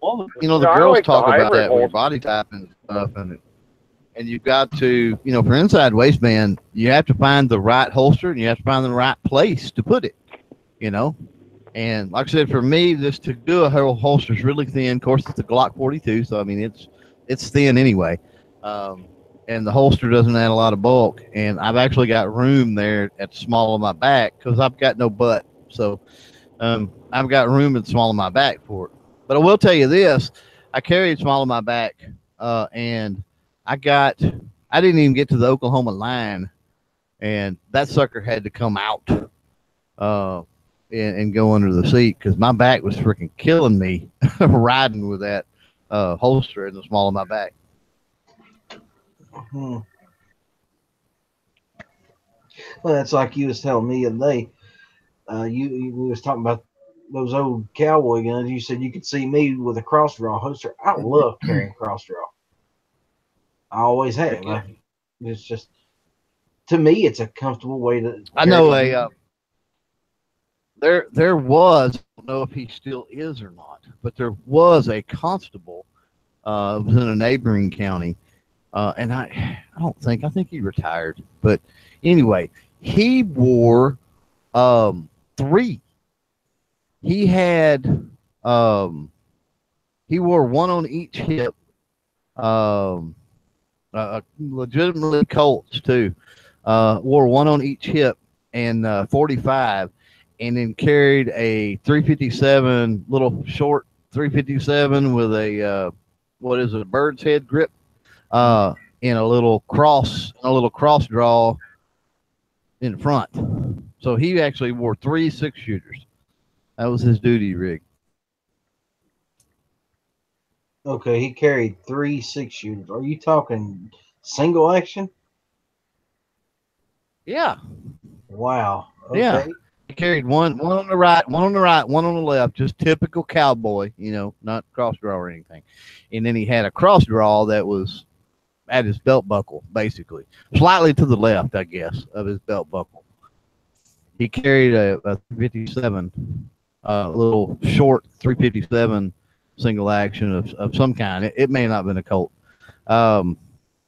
Well, No, the I girls like the talk about hybrid that with your holster. body type and stuff, and you've got to, for inside waistband, you have to find the right holster and you have to find the right place to put it, And like I said, for me, this to do a holster is really thin. Of course, it's a Glock 42, so I mean it's thin anyway, and the holster doesn't add a lot of bulk. And I've actually got room there at the small of my back because I've got no butt, so I've got room at the small of my back for it. But I will tell you this: I carried small of my back, and I didn't even get to the Oklahoma line, and that sucker had to come out. And go under the seat because my back was freaking killing me riding with that holster in the small of my back. Well, that's like you was telling me the other day. We was talking about those old cowboy guns. You said you could see me with a cross draw holster. I love carrying cross draw. I always have. It's just, to me, it's a comfortable way to. I know There was, I don't know if he still is or not, but there was a constable it was in a neighboring county, and I think he retired. But anyway, he wore 3. He had he wore one on each hip, legitimately Colts too. Wore one on each hip and 45. And then carried a 357, little short 357 with a a bird's head grip, in a little cross draw in front. So he actually wore 3 6-shooters. That was his duty rig. Okay, he carried 3 6-shooters. Are you talking single action? Yeah. Wow. Okay. Yeah. He carried one on the right, one on the left, just typical cowboy, not cross draw or anything. And then he had a cross draw that was at his belt buckle, basically, slightly to the left, I guess, of his belt buckle. He carried a 357, little short 357 single action of some kind. It may not have been a Colt. It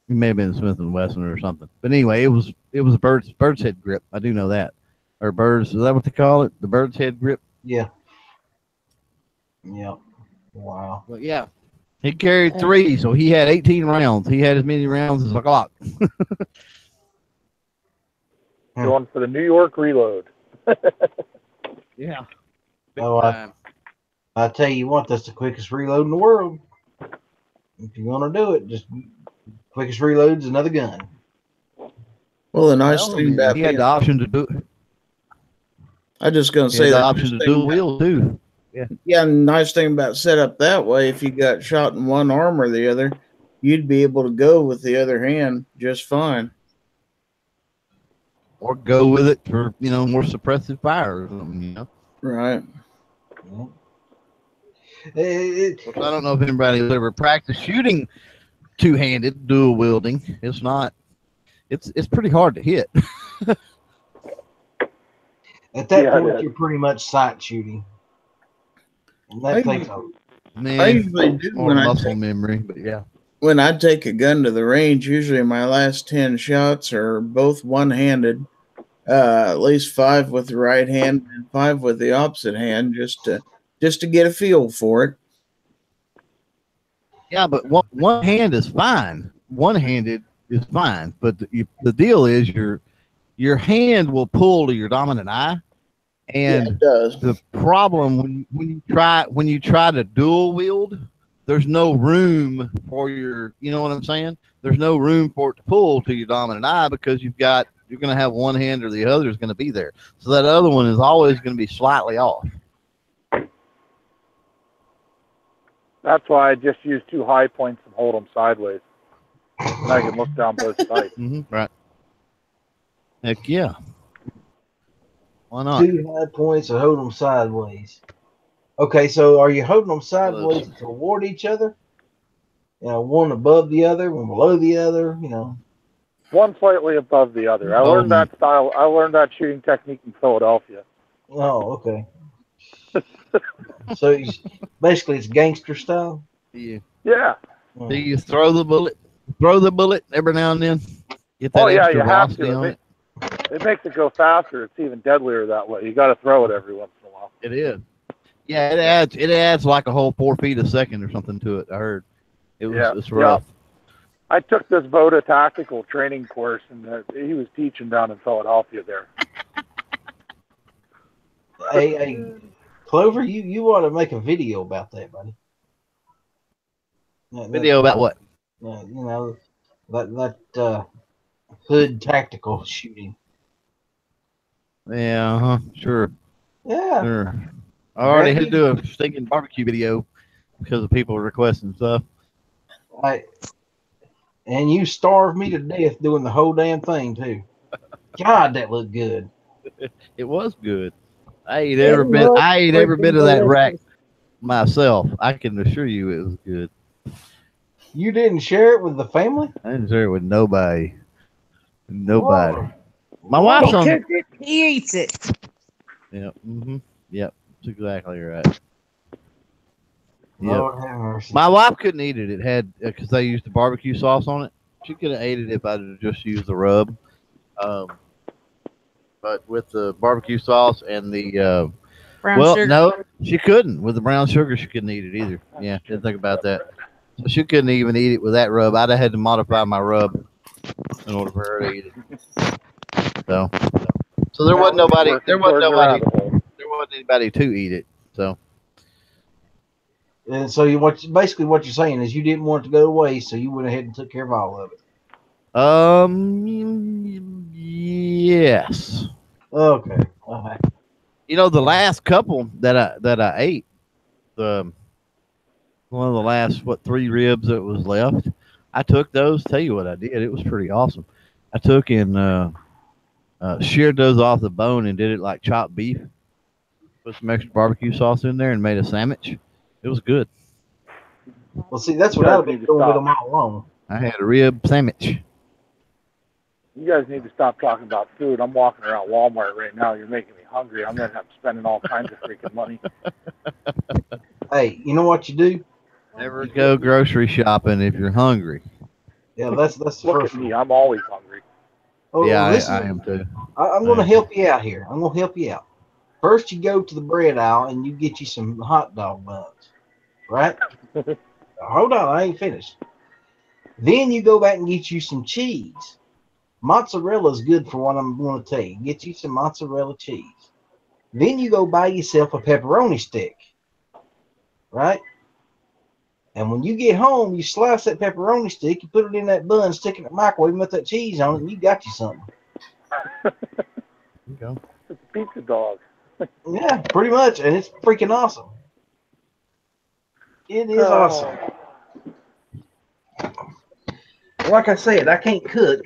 may have been Smith & Wesson or something. But anyway, it was a bird's head grip. I do know that. Or birds, is that what they call it? The bird's head grip? Yeah. Yep. Wow. Well, yeah. He carried 3, so he had 18 rounds. He had as many rounds as a Glock. Going for the New York reload. Yeah. I tell you what, that's the quickest reload in the world. If you're gonna do it, just quickest reload is another gun. Well, the nice thing about he had the option to do it. I just gonna say the that option to dual wield too. Yeah. Yeah, and the nice thing about set up that way, if you got shot in one arm or the other, you'd be able to go with the other hand just fine. Or go with it for more suppressive fire or something, Right. Which I don't know if anybody's ever practiced shooting two-handed dual wielding. It's not. It's pretty hard to hit. At that point, you're pretty much sight shooting. And that takes I usually do when muscle memory, but yeah. When I take a gun to the range, usually my last 10 shots are both one-handed, at least 5 with the right hand and 5 with the opposite hand, just to get a feel for it. Yeah, but one hand is fine. One-handed is fine, but the deal is your hand will pull to your dominant eye, and it does. The problem when you try to dual wield, there's no room for your, you know what I'm saying? There's no room for it to pull to your dominant eye because you've got you're going to have one hand or the other is going to be there. So that other one is always going to be slightly off. That's why I just use 2 high points and hold them sideways. And I can look down both sides. Right. Heck yeah. Why not? 2 high points and hold them sideways. Okay, so are you holding them sideways toward each other? You know, one above the other, one below the other, you know. One slightly above the other. I learned that style. I learned that shooting technique in Philadelphia. Oh, okay. So basically it's gangster style? Yeah. Yeah. Do you throw the bullet every now and then? Get that Oh, yeah, extra you have velocity on it. It makes it go faster. It's even deadlier that way. You got to throw it every once in a while. It is. Yeah, it adds like a whole 4 feet a second or something to it. I heard. It's rough. I took this VODA tactical training course, and he was teaching down in Philadelphia there. Hey, Clover, you ought to make a video about that, buddy. Video about what? You know, that hood tactical shooting. Yeah, sure. Yeah. Sure. I already had to do a stinking barbecue video because of people requesting stuff. And you starved me to death doing the whole damn thing too. God, that looked good. It was good. I ate every bit of that rack myself. I can assure you it was good. You didn't share it with the family? I didn't share it with nobody. Nobody. Whoa. My wife's on. He eats it. Yep. Yep. That's exactly right. Lord have mercy. My wife couldn't eat it. It had because they used the barbecue sauce on it. She could have ate it if I'd have just used the rub. But with the barbecue sauce and the Brown sugar. no, she couldn't. With the brown sugar, she couldn't eat it either. Yeah, didn't think about that. So she couldn't even eat it with that rub. I'd have had to modify my rub in order for her to eat it. So there wasn't nobody. There wasn't anybody to eat it. So. And so basically what you're saying is you didn't want it to go to waste, so you went ahead and took care of all of it. Yes. Okay. All right. You know, the last couple that I ate, one of the last 3 ribs that was left, I took those. Tell you what I did. It was pretty awesome. I took and sheared those off the bone and did it like chopped beef. Put some extra barbecue sauce in there and made a sandwich. It was good. Well, see, that's what I've been doing with them all along. I had a rib sandwich. You guys need to stop talking about food. I'm walking around Walmart right now. You're making me hungry. I'm going to have to spending all kinds of freaking money. Hey, you know what you do? Never go grocery shopping if you're hungry. Yeah, that's the Look first at me. I'm always hungry. Oh, yeah, listen, I am too. I'm going to help you out here. I'm going to help you out. First, you go to the bread aisle and you get you some hot dog buns, right? Hold on, I ain't finished. Then you go back and get you some cheese. Mozzarella is good for what I'm going to tell you. Get you some mozzarella cheese. Then you go buy yourself a pepperoni stick, right? And when you get home, you slice that pepperoni stick, you put it in that bun, stick it in the microwave, and put that cheese on it, and you got you something. There you go. It's a pizza dog. Yeah, pretty much, and it's freaking awesome. It is awesome. Like I said, I can't cook.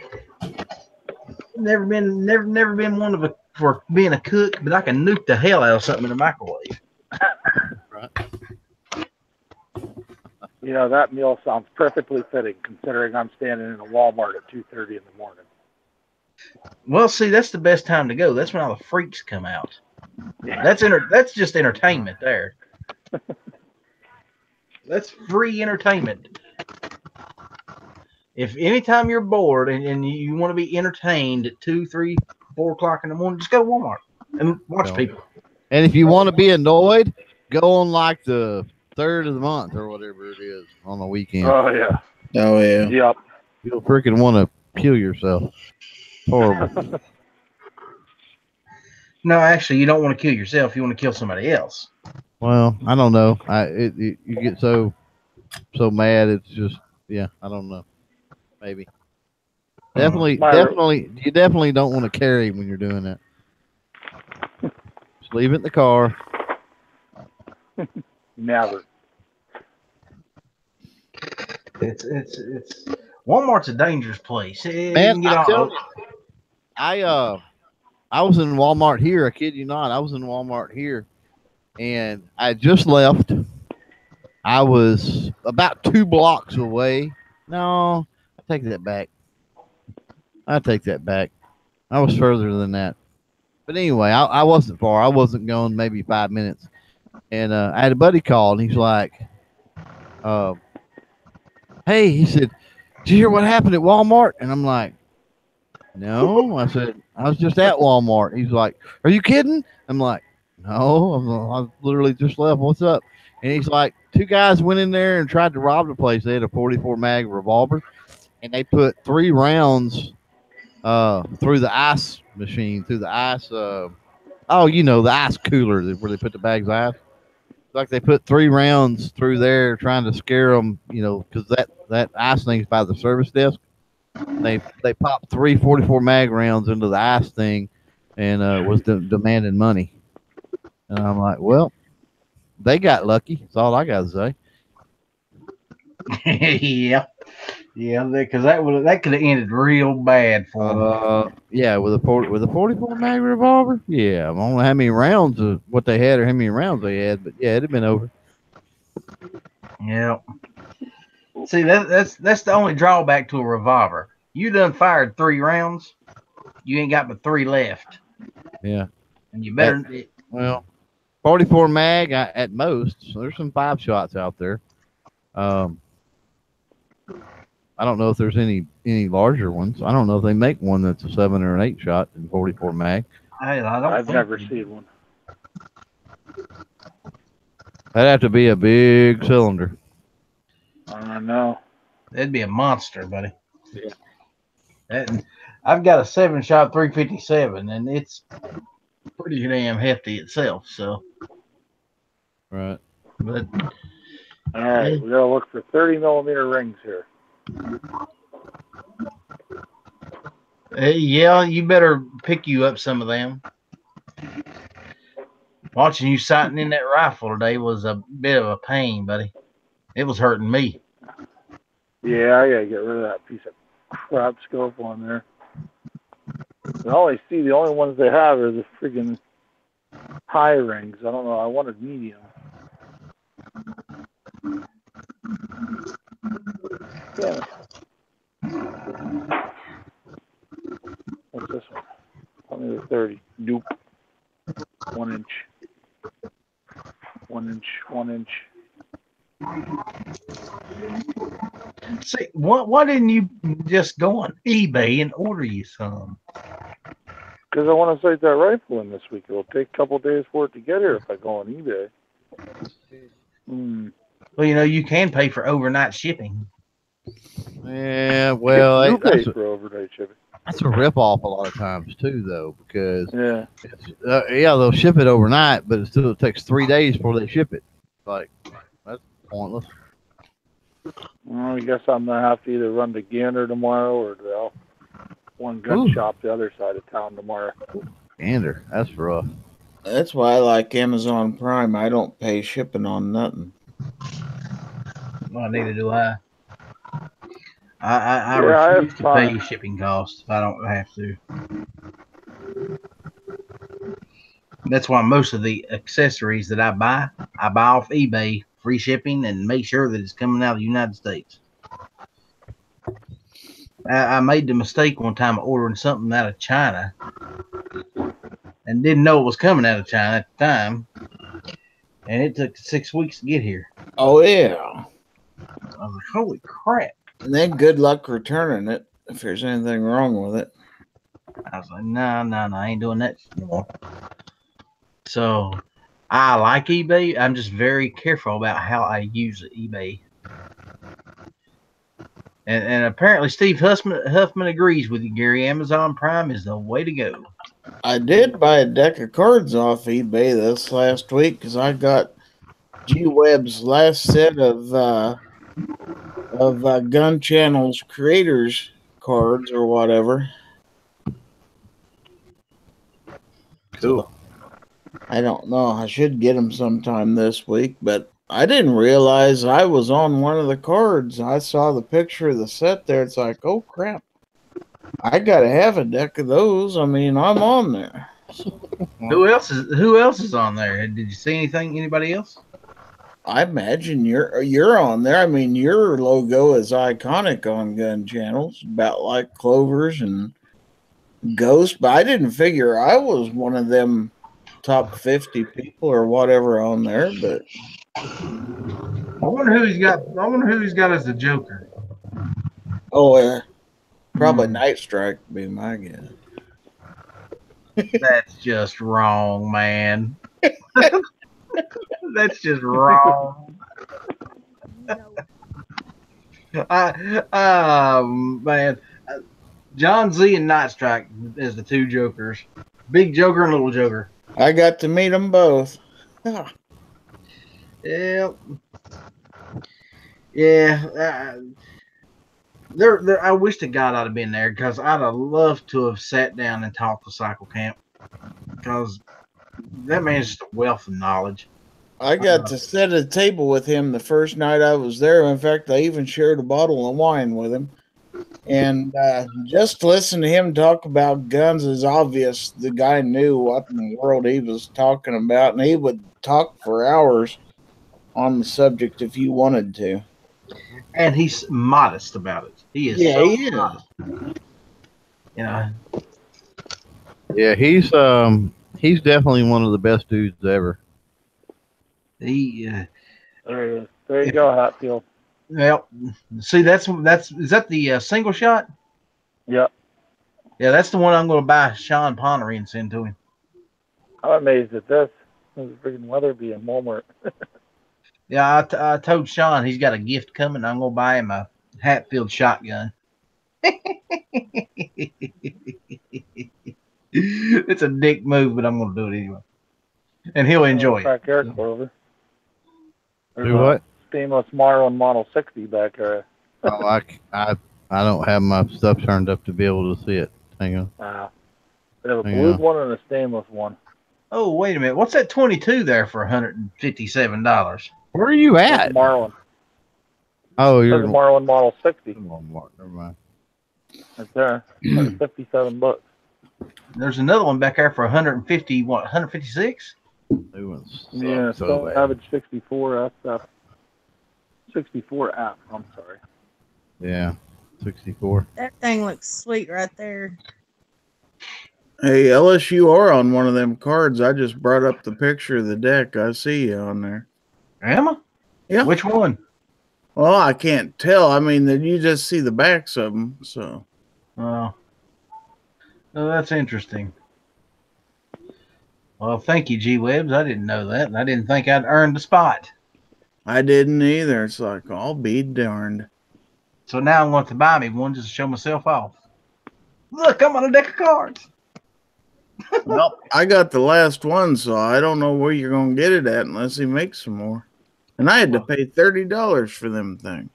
Never been one for being a cook, but I can nuke the hell out of something in the microwave. Right. You know, that meal sounds perfectly fitting considering I'm standing in a Walmart at 2:30 in the morning. Well, see, that's the best time to go. That's when all the freaks come out. That's just entertainment there. That's free entertainment. If anytime you're bored and you want to be entertained at 2, 3, 4 o'clock in the morning, just go to Walmart and watch people. And if you want to be annoyed, go on like the 3rd of the month or whatever it is on the weekend. Oh, yeah. Oh, yeah. Yep. You'll freaking want to kill yourself. Horrible. No, actually, you don't want to kill yourself. You want to kill somebody else. Well, I don't know. You get so mad. It's just, yeah, I don't know. Maybe. Definitely, you definitely don't want to carry when you're doing that. Just leave it in the car. Never. It's Walmart's a dangerous place. Man, I tell you, I was in Walmart here. I kid you not. I was in Walmart here, and I just left. I was about 2 blocks away. No, I take that back. I take that back. I was further than that. But anyway, I wasn't far. I wasn't going maybe 5 minutes. And I had a buddy call, and he's like, hey, he said, did you hear what happened at Walmart? And I'm like, no. I said, I was just at Walmart. He's like, are you kidding? I'm like, no, I literally just left. What's up? And he's like, 2 guys went in there and tried to rob the place. They had a 44 mag revolver, and they put 3 rounds through the ice machine, through the ice. The ice cooler where they put the bags of ice. Like they put 3 rounds through there trying to scare them, because that ice thing's by the service desk. They popped 3 44 mag rounds into the ice thing, and was demanding money. And I'm like, well, they got lucky. That's all I got to say. Yeah, because that could have ended real bad for them. Yeah, with a 44 mag revolver. Yeah, I don't know how many rounds of what they had or how many rounds they had, but yeah, it'd have been over. Yeah. See, that's the only drawback to a revolver. You done fired 3 rounds, you ain't got but 3 left. Yeah, and you better. 44 mag at most. So there's some 5 shots out there. I don't know if there's any larger ones. I don't know if they make one that's a 7 or an 8 shot in 44 mag. I've never seen one. That'd have to be a big cylinder. I know. That'd be a monster, buddy. Yeah. I've got a 7-shot 357, and it's pretty damn hefty itself. So. Right. But. All right, we gotta look for 30 millimeter rings here. Hey, yeah, you better pick you up some of them. Watching you sighting in that rifle today was a bit of a pain, buddy. It was hurting me. Yeah, I gotta get rid of that piece of crap scope on there. I only see the only ones they have are the friggin' high rings. I don't know. I wanted medium. Yeah. What's this one? Tell me the 30. Nope. 1 inch. 1 inch. 1 inch. See, why didn't you just go on eBay and order you some? Because I want to sight that rifle in this week. It'll take a couple days for it to get here if I go on eBay. Well, you can pay for overnight shipping. Yeah, well, you pay for overnight shipping. That's a ripoff a lot of times too, though, because they'll ship it overnight, but it takes 3 days before they ship it. Like, that's pointless. Well, I guess I'm gonna have to either run to Gander tomorrow or the one gun shop the other side of town tomorrow. Gander, that's rough. That's why I like Amazon Prime. I don't pay shipping on nothing. Well, neither do I. I refuse to pay shipping costs if I don't have to. That's why most of the accessories that I buy off eBay, free shipping, and make sure that it's coming out of the United States. I made the mistake one time of ordering something out of China and didn't know it was coming out of China at the time. And it took 6 weeks to get here. Oh, yeah. I was like, holy crap. And then good luck returning it if there's anything wrong with it. I was like, no, I ain't doing that anymore. So I like eBay. I'm just very careful about how I use eBay. And apparently Steve Huffman agrees with you, Gary. Amazon Prime is the way to go. I did buy a deck of cards off eBay this last week because I got G-Web's last set of Gun Channel's creators cards or whatever. Cool. So, I don't know. I should get them sometime this week, but I didn't realize I was on one of the cards. I saw the picture of the set there. It's like, oh crap. I gotta have a deck of those. I mean, I'm on there. Who else is on there? Did you see anything? Anybody else? I imagine you're on there. I mean, your logo is iconic on gun channels, about like Clover's and Ghost. But I didn't figure I was one of them top 50 people or whatever on there. But I wonder who he's got. I wonder who he's got as the Joker. probably Night Strike would be my guess. That's just wrong, man. That's just wrong. Man, John Z and Night Strike is the two Jokers. Big Joker and Little Joker. I got to meet them both. Yeah. Yeah. I wish to God I'd have been there because I'd have loved to have sat down and talked to Cycle Camp because that man's just a wealth of knowledge. I got to sit at a table with him the first night I was there. In fact, I even shared a bottle of wine with him. And just to listen to him talk about guns is obvious. The guy knew what in the world he was talking about, and he would talk for hours on the subject if you wanted to. And he's modest about it. He is. Yeah, so he is. modest. You know. Yeah, he's definitely one of the best dudes ever. There he is. There you go, Hatfield. Well, see, is that the single shot? Yep. Yeah, that's the one I'm going to buy Sean Ponnery and send to him. I'm amazed at this. There's freaking Weatherby in Walmart. Yeah, I told Sean he's got a gift coming. I'm going to buy him a Hatfield shotgun. It's a dick move, but I'm going to do it anyway. And he'll enjoy back it. there, Clover. Do what? Stainless Marlin Model 60 back there. Oh, I don't have my stuff turned up to be able to see it. Hang on. They have a blue one and a stainless one. Oh, wait a minute. What's that 22 there for $157? Where are you at? That's Marlin. Oh, you're That's a Marlin Model 60. Never mind. Right there. $57. There's another one back there for 150. What? 156? Yeah, so Savage 64 SF. 64F. I'm sorry. Yeah, 64. That thing looks sweet right there. Hey, Ellis, you are on one of them cards. I just brought up the picture of the deck. I see you on there. Am I? Yeah. Which one? Well, I can't tell. I mean, you just see the backs of them. So. Oh, that's interesting. Well, thank you, G Webbs. I didn't know that, and I didn't think I'd earned the spot. I didn't either. It's like, I'll be darned. So now I'm going to buy me one just to show myself off. Look, I'm on a deck of cards. Well, I got the last one, so I don't know where you're going to get it at unless he makes some more. And I had to pay $30 for them things.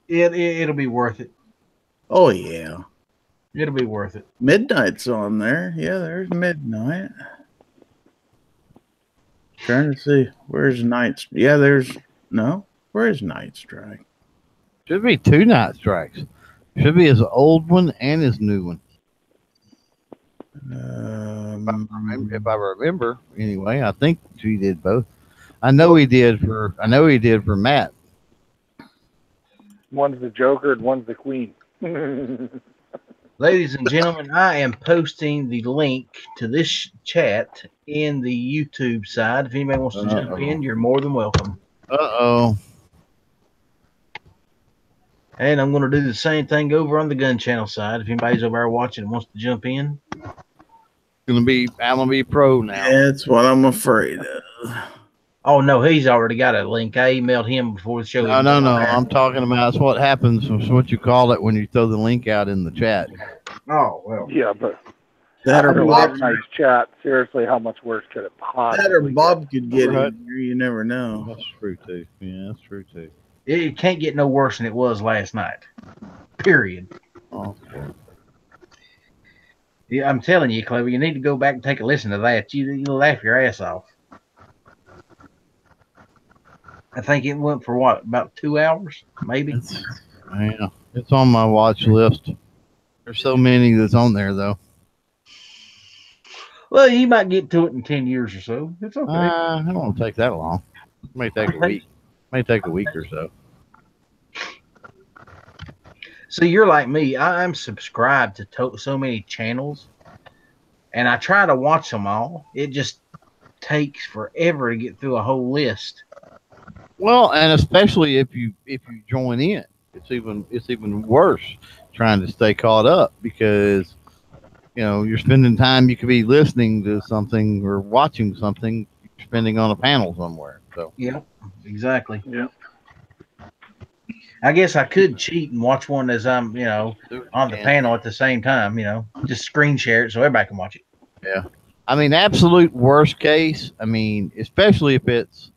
It'll be worth it. Oh, yeah. It'll be worth it. Midnight's on there. Yeah, there's Midnight. Trying to see. Where's Night? Yeah, where's Night Strike? Should be two Night Strikes. Should be his old one and his new one. If I remember, anyway, I think he did both. I know he did for Matt. One's the Joker and one's the Queen. Ladies and gentlemen, I am posting the link to this chat in the YouTube side. If anybody wants to jump in, you're more than welcome. And I'm going to do the same thing over on the gun channel side. If anybody's over there watching and wants to jump in. I'm gonna be pro now. That's what I'm afraid of. Oh no, he's already got a link. I emailed him before the show. No. I'm talking about that's what happens. It's what you call it when you throw the link out in the chat. Oh well. Yeah, but that or last night's chat. Seriously, how much worse could it possibly? That or Bob could get in here. You never know. That's true too. Yeah, that's true too. It can't get no worse than it was last night. Period. Oh. Yeah, I'm telling you, Clever, you need to go back and take a listen to that. You'll laugh your ass off. I think it went for what, about 2 hours, maybe? It's on my watch list. There's so many that's on there, though. Well, you might get to it in 10 years or so. It's okay. It won't take that long. It may take a week. May take a week or so. So you're like me. I'm subscribed to so many channels, and I try to watch them all. It just takes forever to get through a whole list. Well, and especially if you join in, it's even worse trying to stay caught up because you're spending time. You could be listening to something or watching something. You're spending on a panel somewhere. So yeah, exactly. Yeah. I guess I could cheat and watch one as I'm, on the panel at the same time, just screen share it so everybody can watch it. Yeah. I mean, absolute worst case, especially if it's,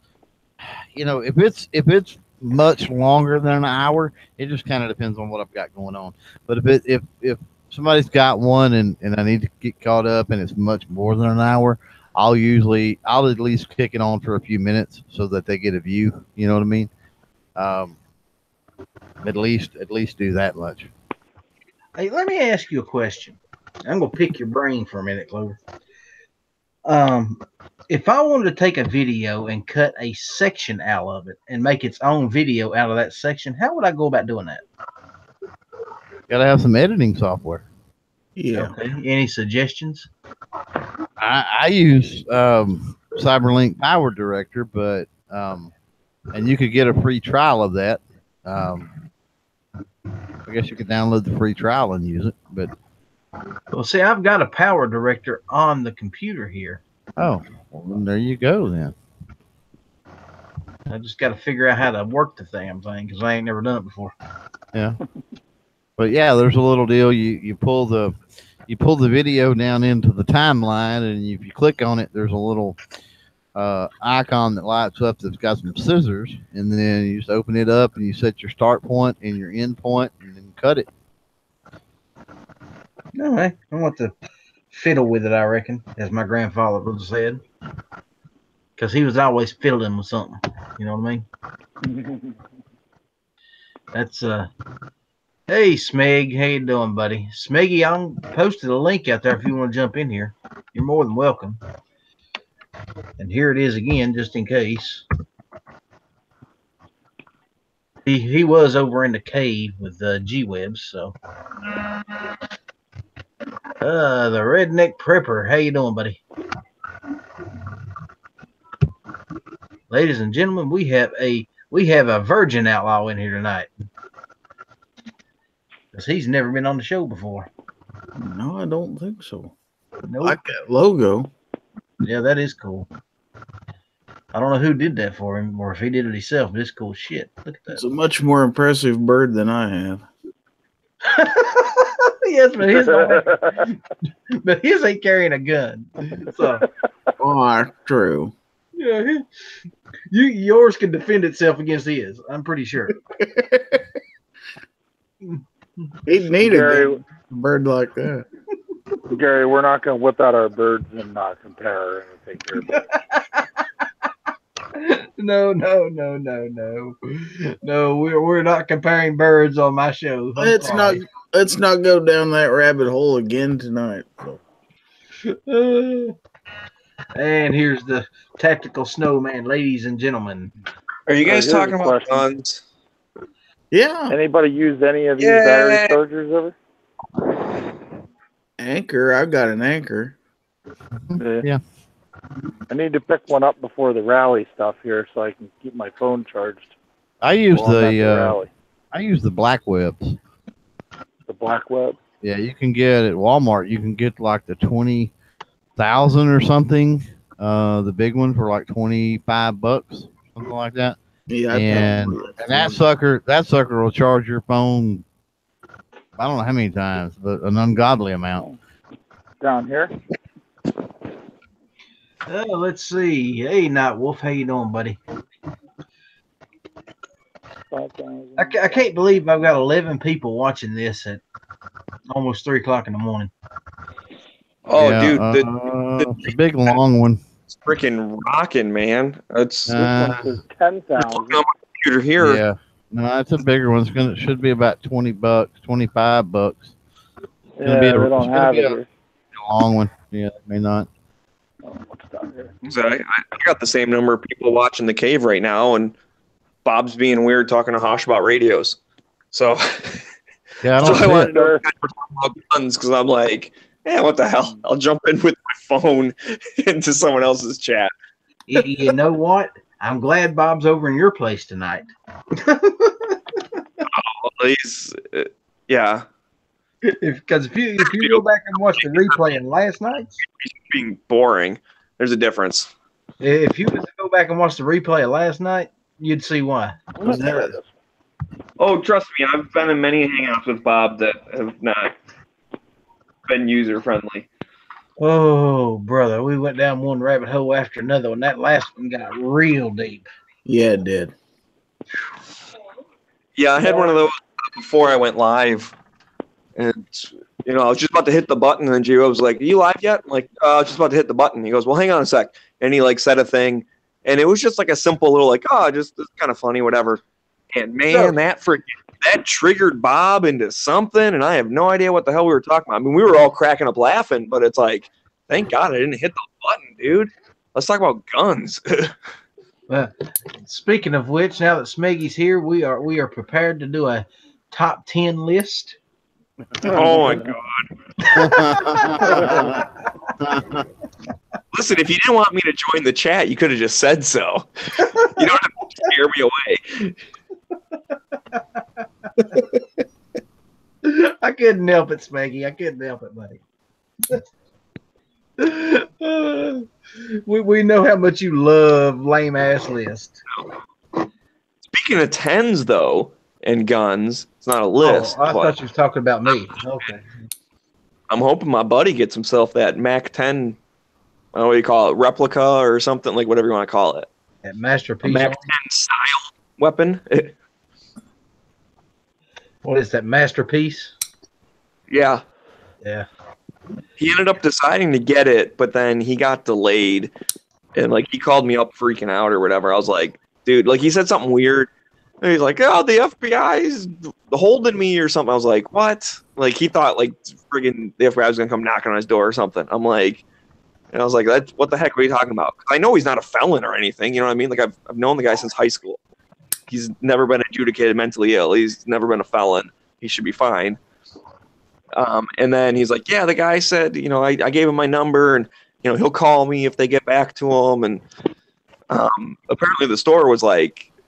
if it's much longer than an hour, it just kind of depends on what I've got going on. But if somebody's got one and I need to get caught up and it's much more than an hour, I'll at least kick it on for a few minutes so that they get a view. You know what I mean? At least do that much. Hey, let me ask you a question. I'm gonna pick your brain for a minute, Clover. If I wanted to take a video and cut a section out of it and make its own video out of that section, how would I go about doing that? Gotta have some editing software. Yeah. Okay. Any suggestions? I use CyberLink Power Director, but and you could get a free trial of that. I guess you could download the free trial and use it, but well, see, I've got a Power Director on the computer here. Oh, well, then there you go then. I just got to figure out how to work the damn thing because I ain't never done it before. Yeah, but yeah, there's a little deal. You pull the video down into the timeline, and if you click on it, there's a little icon that lights up that's got some scissors, and then you just open it up and you set your start point and your end point, and then cut it. No, I want to fiddle with it, I reckon, as my grandfather would have said, because he was always fiddling with something. You know what I mean? That's hey Smeg, how you doing, buddy? Smeggy, I posted a link out there if you want to jump in here. You're more than welcome. And here it is again, just in case. He was over in the cave with G-Webs, so. The Redneck Prepper, how you doing, buddy? Ladies and gentlemen, we have a virgin outlaw in here tonight. Because he's never been on the show before. No, I don't think so. Nope. Like that logo. Yeah, that is cool. I don't know who did that for him or if he did it himself, but it's cool shit. Look at that. It's a much more impressive bird than I have. Yes, but his ain't carrying a gun. So, that's true. yeah, yours can defend itself against his. I'm pretty sure. He'd need a bird like that. Gary, we're not going to whip out our birds and compare anything here. No. No, we're not comparing birds on my show. Let's not go down that rabbit hole again tonight. And here's the tactical snowman, ladies and gentlemen. Are you guys talking about guns? Yeah. Anybody use any of these battery chargers ever? Anchor. I've got an anchor. Yeah. I need to pick one up before the rally stuff here so I can keep my phone charged. I use the black webs. The black web? Yeah, you can get at Walmart. You can get like the 20,000 or something. The big one for like $25, something like that. Yeah, and that sucker will charge your phone. I don't know how many times, but an ungodly amount. Down here. Let's see. Hey, Night Wolf, how you doing, buddy? I can't believe I've got 11 people watching this at almost 3 o'clock in the morning. Oh, Yeah, dude, it's a big long one. it's freaking rocking, man. It's This one says 10,000. on my computer here. Yeah, no, it's a bigger one. It should be about $20, $25. Yeah, they don't have it here. A long one. Yeah, they may not. Oh, what's down here? So I got the same number of people watching the cave right now, and Bob's being weird talking to Hosh about radios. So Yeah, I so don't I see wanted it. to know if you guys were talking about guns because I'm like, yeah, what the hell? I'll jump in with my phone into someone else's chat. You know what? I'm glad Bob's over in your place tonight. He's, yeah, Because if you go back and watch the replay of last night's, being boring. There's a difference. if you was to go back and watch the replay of last night, you'd see why. Oh, trust me, I've been in many hangouts with Bob that have not been user friendly. Oh, brother, we went down one rabbit hole after another, and that last one got real deep. Yeah, it did. Yeah, I had one of those before I went live, and I was just about to hit the button, and then Gio was like, "Are you live yet?" I'm like, "I was just about to hit the button." He goes, "Well, hang on a sec," and he said a thing, and it was just like a simple little just it's kind of funny, whatever. And man, that triggered Bob into something, and I have no idea what the hell we were talking about. I mean, we were all cracking up laughing, but it's like, thank God I didn't hit the button, dude. Let's talk about guns. Speaking of which, now that Smeggy's here, we are prepared to do a top 10 list. Oh my God. Listen, if you didn't want me to join the chat, you could have just said so. You don't have to scare me away. I couldn't help it, Smeggy. I couldn't help it, buddy. We know how much you love lame ass lists. Speaking of tens, though, and guns, it's not a list. I thought you was talking about me. Okay. I'm hoping my buddy gets himself that Mac 10. What do you call it? Replica or something, like whatever you want to call it. That masterpiece. Mac 10 style weapon. What is that, masterpiece? Yeah. Yeah. He ended up deciding to get it, but then he got delayed. And he called me up freaking out or whatever. I was like, dude, he said something weird. And he's like, oh, the FBI's holding me or something. I was like, what? He thought friggin' the FBI was going to come knocking on his door or something. I'm like, and I was like, what the heck are you talking about? 'Cause I know he's not a felon or anything. You know what I mean? I've known the guy since high school. He's never been adjudicated mentally ill. He's never been a felon. He should be fine. And then he's like, yeah, the guy said, I gave him my number and, he'll call me if they get back to him. And apparently the store was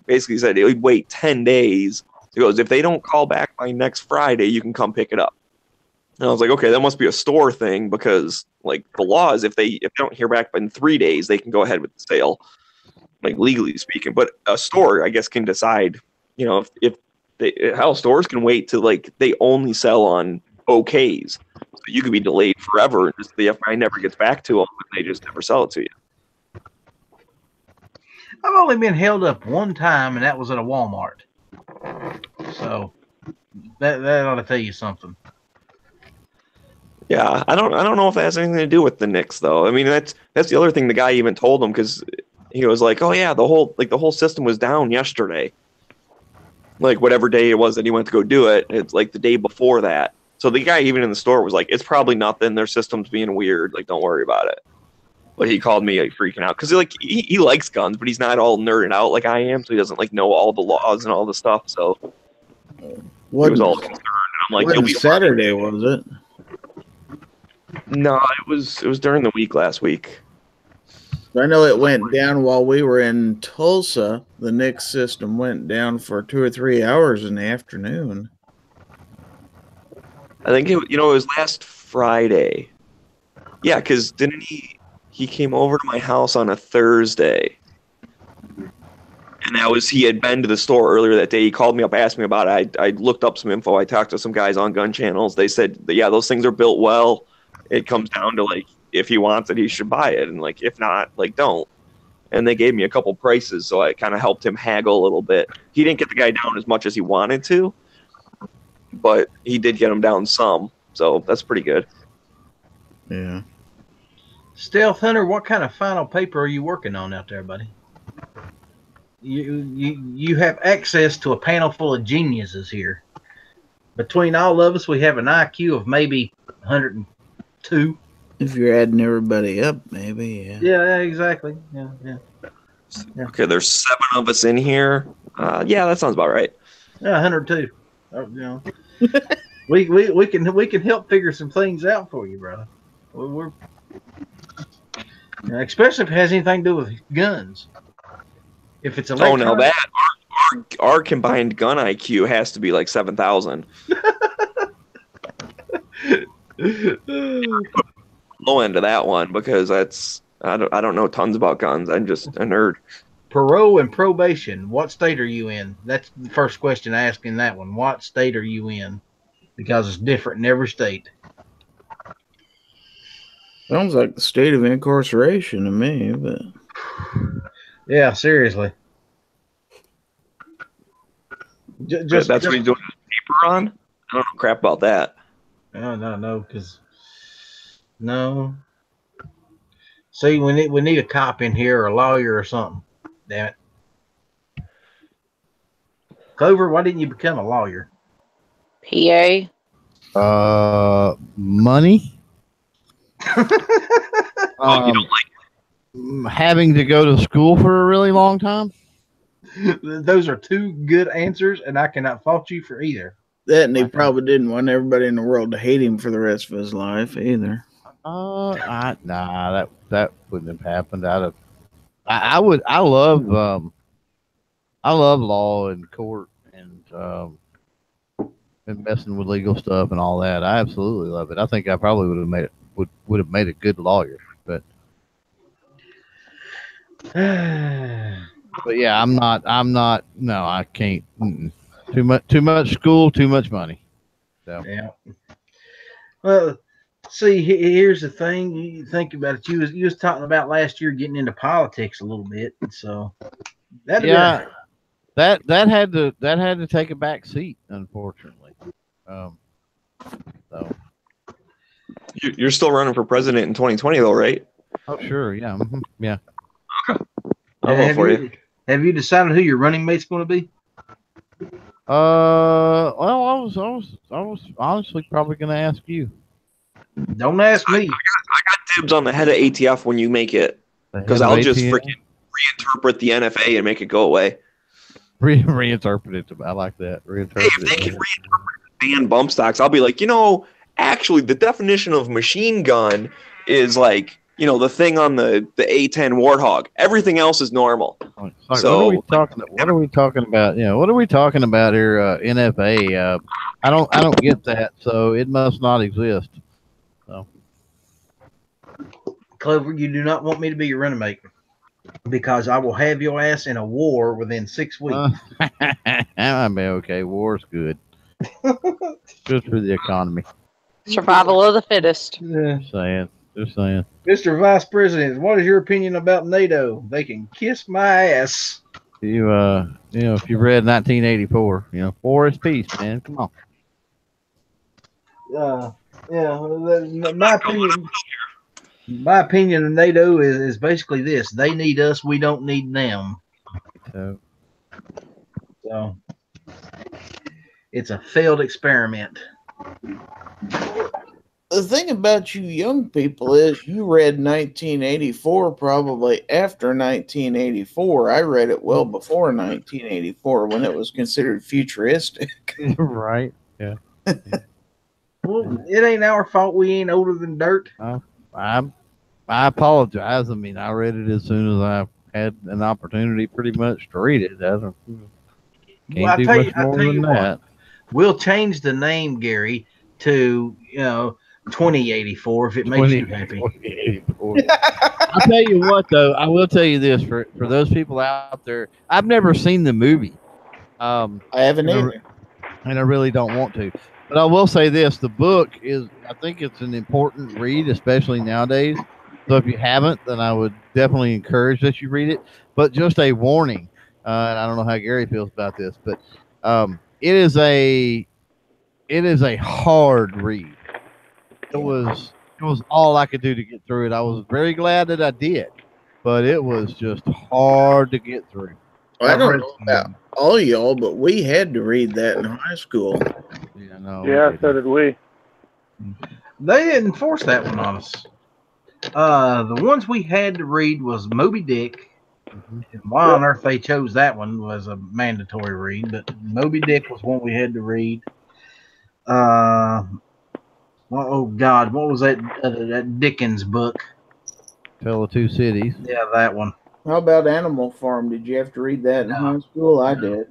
basically said he'd wait 10 days. He goes, if they don't call back by next Friday, you can come pick it up. And I was like, okay, that must be a store thing because the law is if they don't hear back in 3 days, they can go ahead with the sale, legally speaking. But a store, I guess, can decide, if stores can wait till they only sell on okays. So you could be delayed forever and just the FBI never gets back to them and they just never sell it to you. I've only been held up one time, and that was at a Walmart. So that ought to tell you something. Yeah, I don't know if that has anything to do with the Knicks though. I mean, that's the other thing the guy even told him because he was like, oh yeah, the whole system was down yesterday. Whatever day it was that he went to go do it, it's the day before that. So the guy even in the store was like, it's probably nothing. Their system's being weird. Don't worry about it. But he called me freaking out because he likes guns, but he's not all nerded out like I am, so he doesn't know all the laws and all the stuff. So he was all concerned. And I'm like, you'll be Saturday, was it? No, it was during the week last week. I know it went down while we were in Tulsa. The Knicks system went down for 2 or 3 hours in the afternoon. I think it was last Friday. Yeah, because didn't he came over to my house on a Thursday. And he had been to the store earlier that day. He called me up, asked me about it. I looked up some info. I talked to some guys on gun channels. They said, yeah, those things are built well. It comes down to if he wants it, he should buy it. And if not, don't. and they gave me a couple prices, so I kind of helped him haggle a little bit. He didn't get the guy down as much as he wanted to, but he did get him down some, so that's pretty good. Yeah. Stealth Hunter, what kind of final paper are you working on out there, buddy? You have access to a panel full of geniuses here. Between all of us, we have an IQ of maybe 102. If you're adding everybody up, maybe, yeah. Yeah, exactly. Yeah. Okay, there's 7 of us in here. Yeah, that sounds about right. Yeah, 102. You know, we can help figure some things out for you, brother. We're especially if it has anything to do with guns. If it's electronic. Oh, now that our combined gun IQ has to be like 7,000. Low end of that one because I don't know tons about guns. I'm just a nerd. Parole and probation. What state are you in? That's the first question I ask in that one. What state are you in? Because it's different in every state. Sounds like the state of incarceration to me, but yeah, seriously. That's what he's doing his paper on? I don't know crap about that. No, because no. See, we need a cop in here or a lawyer or something. Damn it. Clover, why didn't you become a lawyer? PA. Money. You don't like Having to go to school for a really long time. Those are 2 good answers, and I cannot fault you for either. that, and he probably didn't want everybody in the world to hate him for the rest of his life either. Nah, that wouldn't have happened. I love law and court and messing with legal stuff and all that. I absolutely love it. I think I probably would have made a good lawyer, but yeah, I'm not. No, I can't. Too much school, too much money. So. Yeah. Well, see, here's the thing. You think about it. You was talking about last year getting into politics a little bit, so that had to take a back seat, unfortunately. So you're still running for president in 2020, though, right? Oh, sure, yeah, yeah. Okay, I'll vote for you. Have you decided who your running mate's going to be? Well, I was honestly probably going to ask you. Don't ask me. I got dibs on the head of ATF when you make it, because I'll just freaking reinterpret the NFA and make it go away. Reinterpret it. I like that. Hey, if they can reinterpret ban bump stocks, I'll be like, actually, the definition of machine gun is like, the thing on the A10 Warthog. Everything else is normal. Sorry, so what are we talking about? What are we talking about here? NFA. I don't get that. So it must not exist. So. Clover, you do not want me to be your running mate because I will have your ass in a war within 6 weeks. I mean, okay, war's good. Good for the economy. Survival of the fittest. Yeah. Just saying. Mr. Vice President, what is your opinion about NATO? They can kiss my ass. If you read 1984, war is peace, man. Come on. My opinion of NATO is basically this: they need us, we don't need them. So it's a failed experiment. The thing about you young people is you read 1984 probably after 1984. I read it well before 1984 when it was considered futuristic. Right. Yeah. Well, it ain't our fault we ain't older than dirt. I apologize. I mean, I read it as soon as I had an opportunity pretty much to read it. Can't do much more than that. We'll change the name, Gary, to 2084 if it makes you happy. I'll tell you what, though. I will tell you this for those people out there. I've never seen the movie. I haven't either, and I really don't want to. But I will say this: the book is. I think it's an important read, especially nowadays. So if you haven't, then I would definitely encourage that you read it. But just a warning, and I don't know how Gary feels about this, but it is a hard read. It was all I could do to get through it. I was very glad that I did, but it was just hard to get through. I don't know about all y'all, but we had to read that in high school. Yeah, no. Yeah, so did we. They didn't force that one on us. The ones we had to read was Moby Dick. And why on earth they chose that one was a mandatory read, but Moby Dick was one we had to read. Oh God, what was that Dickens book? Tale of Two Cities. Yeah, that one. How about Animal Farm? Did you have to read that in high school? I did.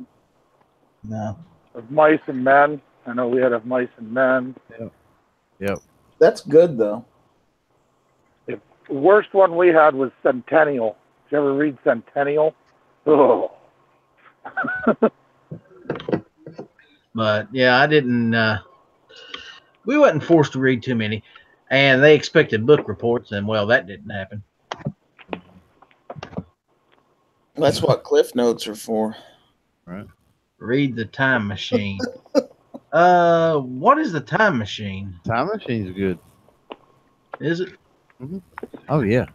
No. Of Mice and Men. I know we had Of Mice and Men. Yep. That's good though. The worst one we had was Centennial. Did you ever read Centennial? Oh. But yeah, I didn't. We wasn't forced to read too many, and they expected book reports, and well, that didn't happen. That's what Cliff Notes are for. Right. Read the Time Machine. What is the Time Machine? Time Machine's good. Is it? Mm-hmm. Oh yeah.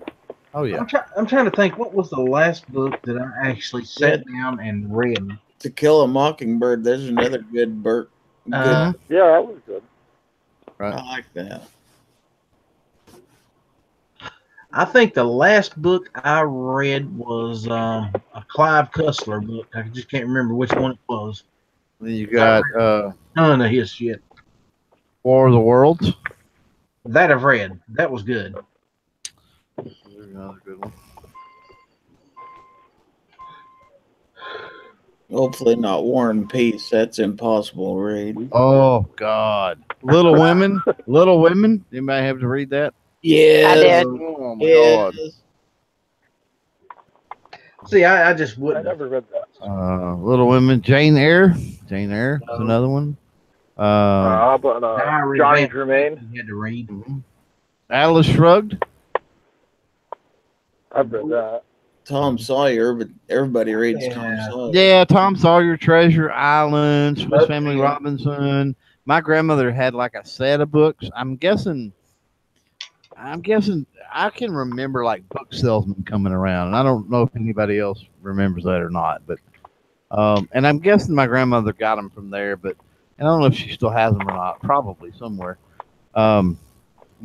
Oh yeah. I'm trying to think. What was the last book that I actually sat down and read? To Kill a Mockingbird. There's another good book. Yeah, that was good. Right. I like that. I think the last book I read was a Clive Cussler book. I just can't remember which one it was. Then you got None of his shit. War of the Worlds. That I've read. That was good. There's another good one. Hopefully not War and Peace. That's impossible to read. Oh God. Little Women. Little Women. Anybody have to read that? Yeah. I did. Oh my God. See, I just I wouldn't. never read that. Little Women. Jane Eyre. Jane Eyre is another one. How about Diary Johnny of Germain? You had to read. Atlas Shrugged. I've read that. Tom Sawyer, but everybody reads Tom Sawyer. Yeah, Tom Sawyer, Treasure Island, Swiss Family Robinson. My grandmother had like a set of books. I'm guessing I can remember like Book Salesman coming around, and I don't know if anybody else remembers that or not. But and I'm guessing my grandmother got them from there, but I don't know if she still has them or not. Probably somewhere. But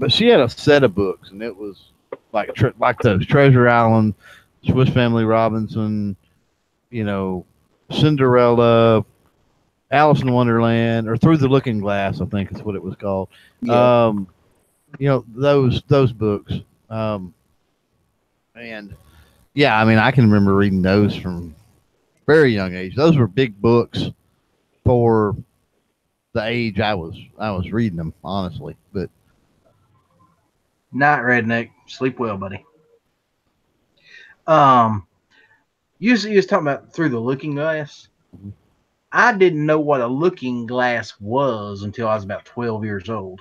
she had a set of books, and it was like the Treasure Island, Swiss Family Robinson, Cinderella, Alice in Wonderland, or Through the Looking Glass, I think is what it was called. Yeah. Those books. And yeah, I mean, I can remember reading those from very young age. Those were big books for the age I was reading them, honestly. But Night, redneck. Sleep well, buddy. You was talking about Through the Looking Glass. Mm-hmm. I didn't know what a looking glass was until I was about 12 years old.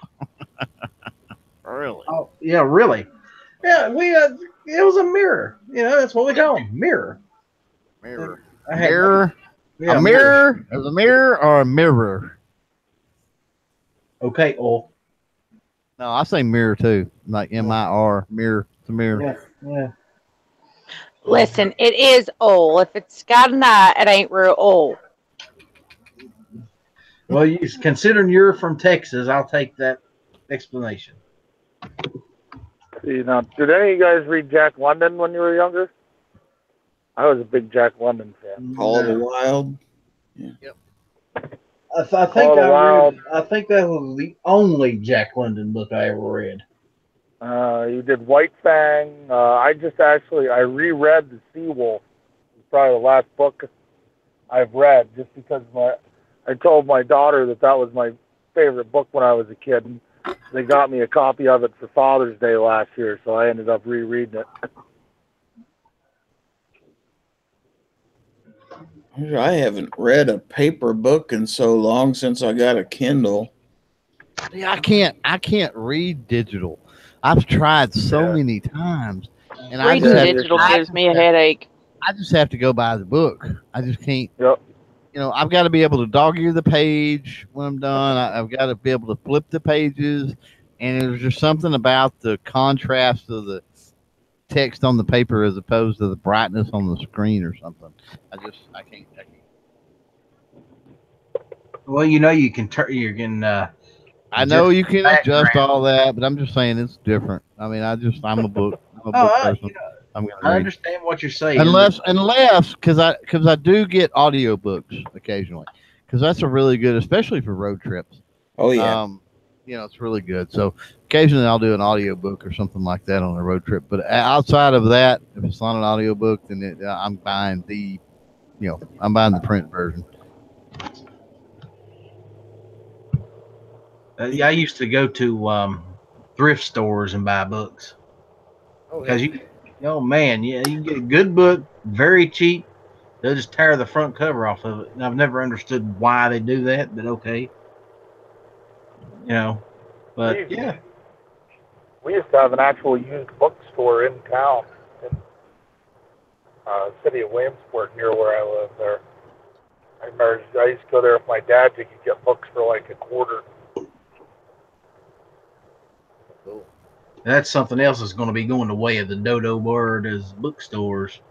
Really? Oh, yeah, really. Yeah, it was a mirror. That's what we call them, mirror. Mirror. Mirror. Yeah, a mirror? Is a mirror or a mirror? Okay, No, I say mirror too, like MIR, mirror. It's a mirror. Yeah. Listen, it is old. If it's got an eye, it ain't real old. Well, considering you're from Texas, I'll take that explanation. See, now, did any of you guys read Jack London when you were younger? I was a big Jack London fan. All the Wild. I think that was the only Jack London book I ever read. You did White Fang. I reread The Sea Wolf. It's probably the last book I've read, just because I told my daughter that was my favorite book when I was a kid. And they got me a copy of it for Father's Day last year, so I ended up rereading it. I haven't read a paper book in so long since I got a Kindle. Yeah, I can't read digital. I've tried so many times, and I Reading just digital I gives me a headache. I just have to go buy the book. I just can't. Yep. You know, I've got to be able to dog ear the page when I'm done. I've got to be able to flip the pages, and there's just something about the contrast of the text on the paper as opposed to the brightness on the screen or something. I can't. Well, you know, you can turn. You can. I know Adjust you the can adjust background. all that, but I'm just saying it's different. I mean, I'm a book person. You know, I'm gonna I read. understand what you're saying, Unless because I do get audiobooks occasionally, because that's a really good, especially for road trips. Oh yeah. You know, it's really good. So occasionally I'll do an audiobook or something like that on a road trip. But outside of that, if it's not an audiobook, then I'm buying the print version. yeah, I used to go to thrift stores and buy books because man, yeah, you can get a good book very cheap. They'll just tear the front cover off of it, and I've never understood why they do that. But okay, you know, but yeah, We used to have an actual used bookstore in town, in city of Williamsport, near where I live there. I remember I used to go there with my dad. You could get books for like a quarter. that's something else that's going to be going the way of the dodo bird is bookstores.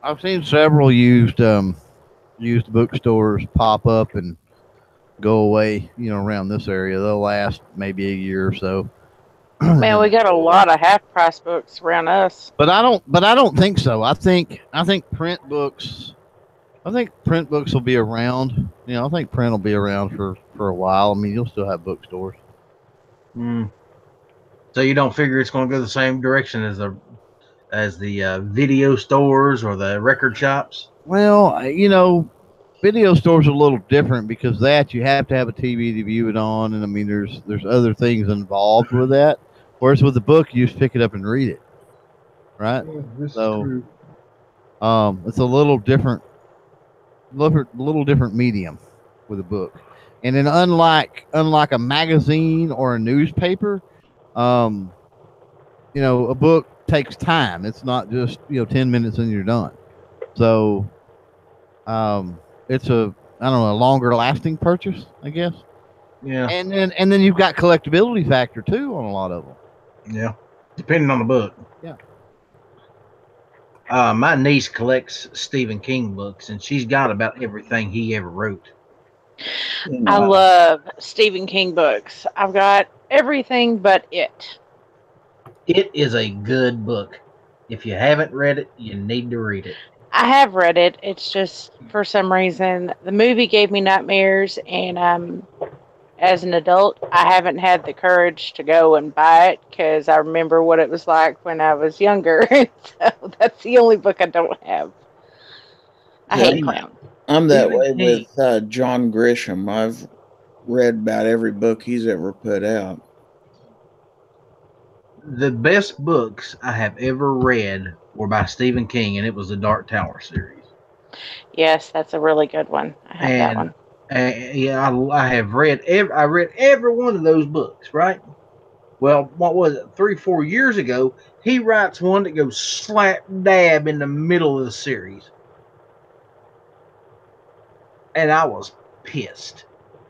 I've seen several used bookstores pop up and go away. You know, around this area, they'll last maybe a year or so. Man, we got a lot of half price books around us. But I don't think so. I think print books. I think print books will be around. You know, I think print will be around for a while. I mean, you'll still have bookstores. So you don't figure it's going to go the same direction as the video stores or the record shops? Well, you know, video stores are a little different because that you have to have a TV to view it on, and I mean, there's other things involved with that. Whereas with the book, you just pick it up and read it, right? So, it's a little different medium with a book, and then unlike a magazine or a newspaper, you know, a book takes time. It's not just 10 minutes and you're done. So, it's a I don't know, a longer lasting purchase, I guess. Yeah. And then you've got collectability factor too on a lot of them. Yeah, depending on the book. Yeah. My niece collects Stephen King books, and she's got about everything he ever wrote. I love Stephen King books. I've got everything but it. It is a good book. If you haven't read it, you need to read it. I have read it. It's just for some reason the movie gave me nightmares, and as an adult, I haven't had the courage to go and buy it because I remember what it was like when I was younger. So that's the only book I don't have. I hate clowns. I'm that Stephen way King. with John Grisham. I've read about every book he's ever put out. The best books I have ever read were by Stephen King, and it was the Dark Tower series. Yes, that's a really good one. I have that one. Yeah, I have read I read every one of those books, right? Well, what was it? 3-4 years ago, he writes one that goes slap dab in the middle of the series. And I was pissed.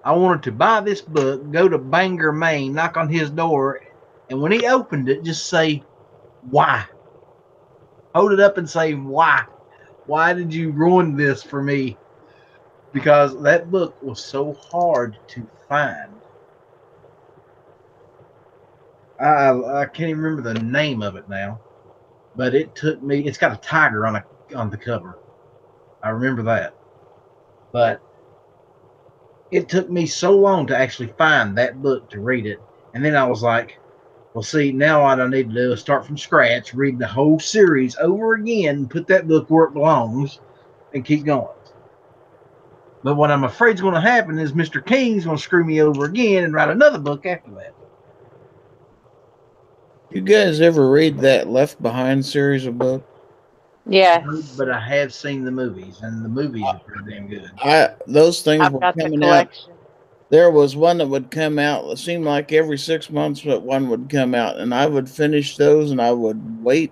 I wanted to buy this book, go to Bangor, Maine, knock on his door, and when he opened it, just say, why? Hold it up and say, why? Why did you ruin this for me? Because that book was so hard to find. I can't even remember the name of it now, but it took me. It's got a tiger on the cover. I remember that, but it took me so long to actually find that book to read it, and then I was like, well, see, now what I need to do is start from scratch, read the whole series over again, put that book where it belongs, and keep going. But what I'm afraid is going to happen is Mr. King's going to screw me over again and write another book after that. You guys ever read that Left Behind series of books? Yes. But I have seen the movies, and the movies are pretty damn good. Those things I've were got the coming out. collection. there was one that would come out. It seemed like every 6 months that one would come out, and I would finish those, and I would wait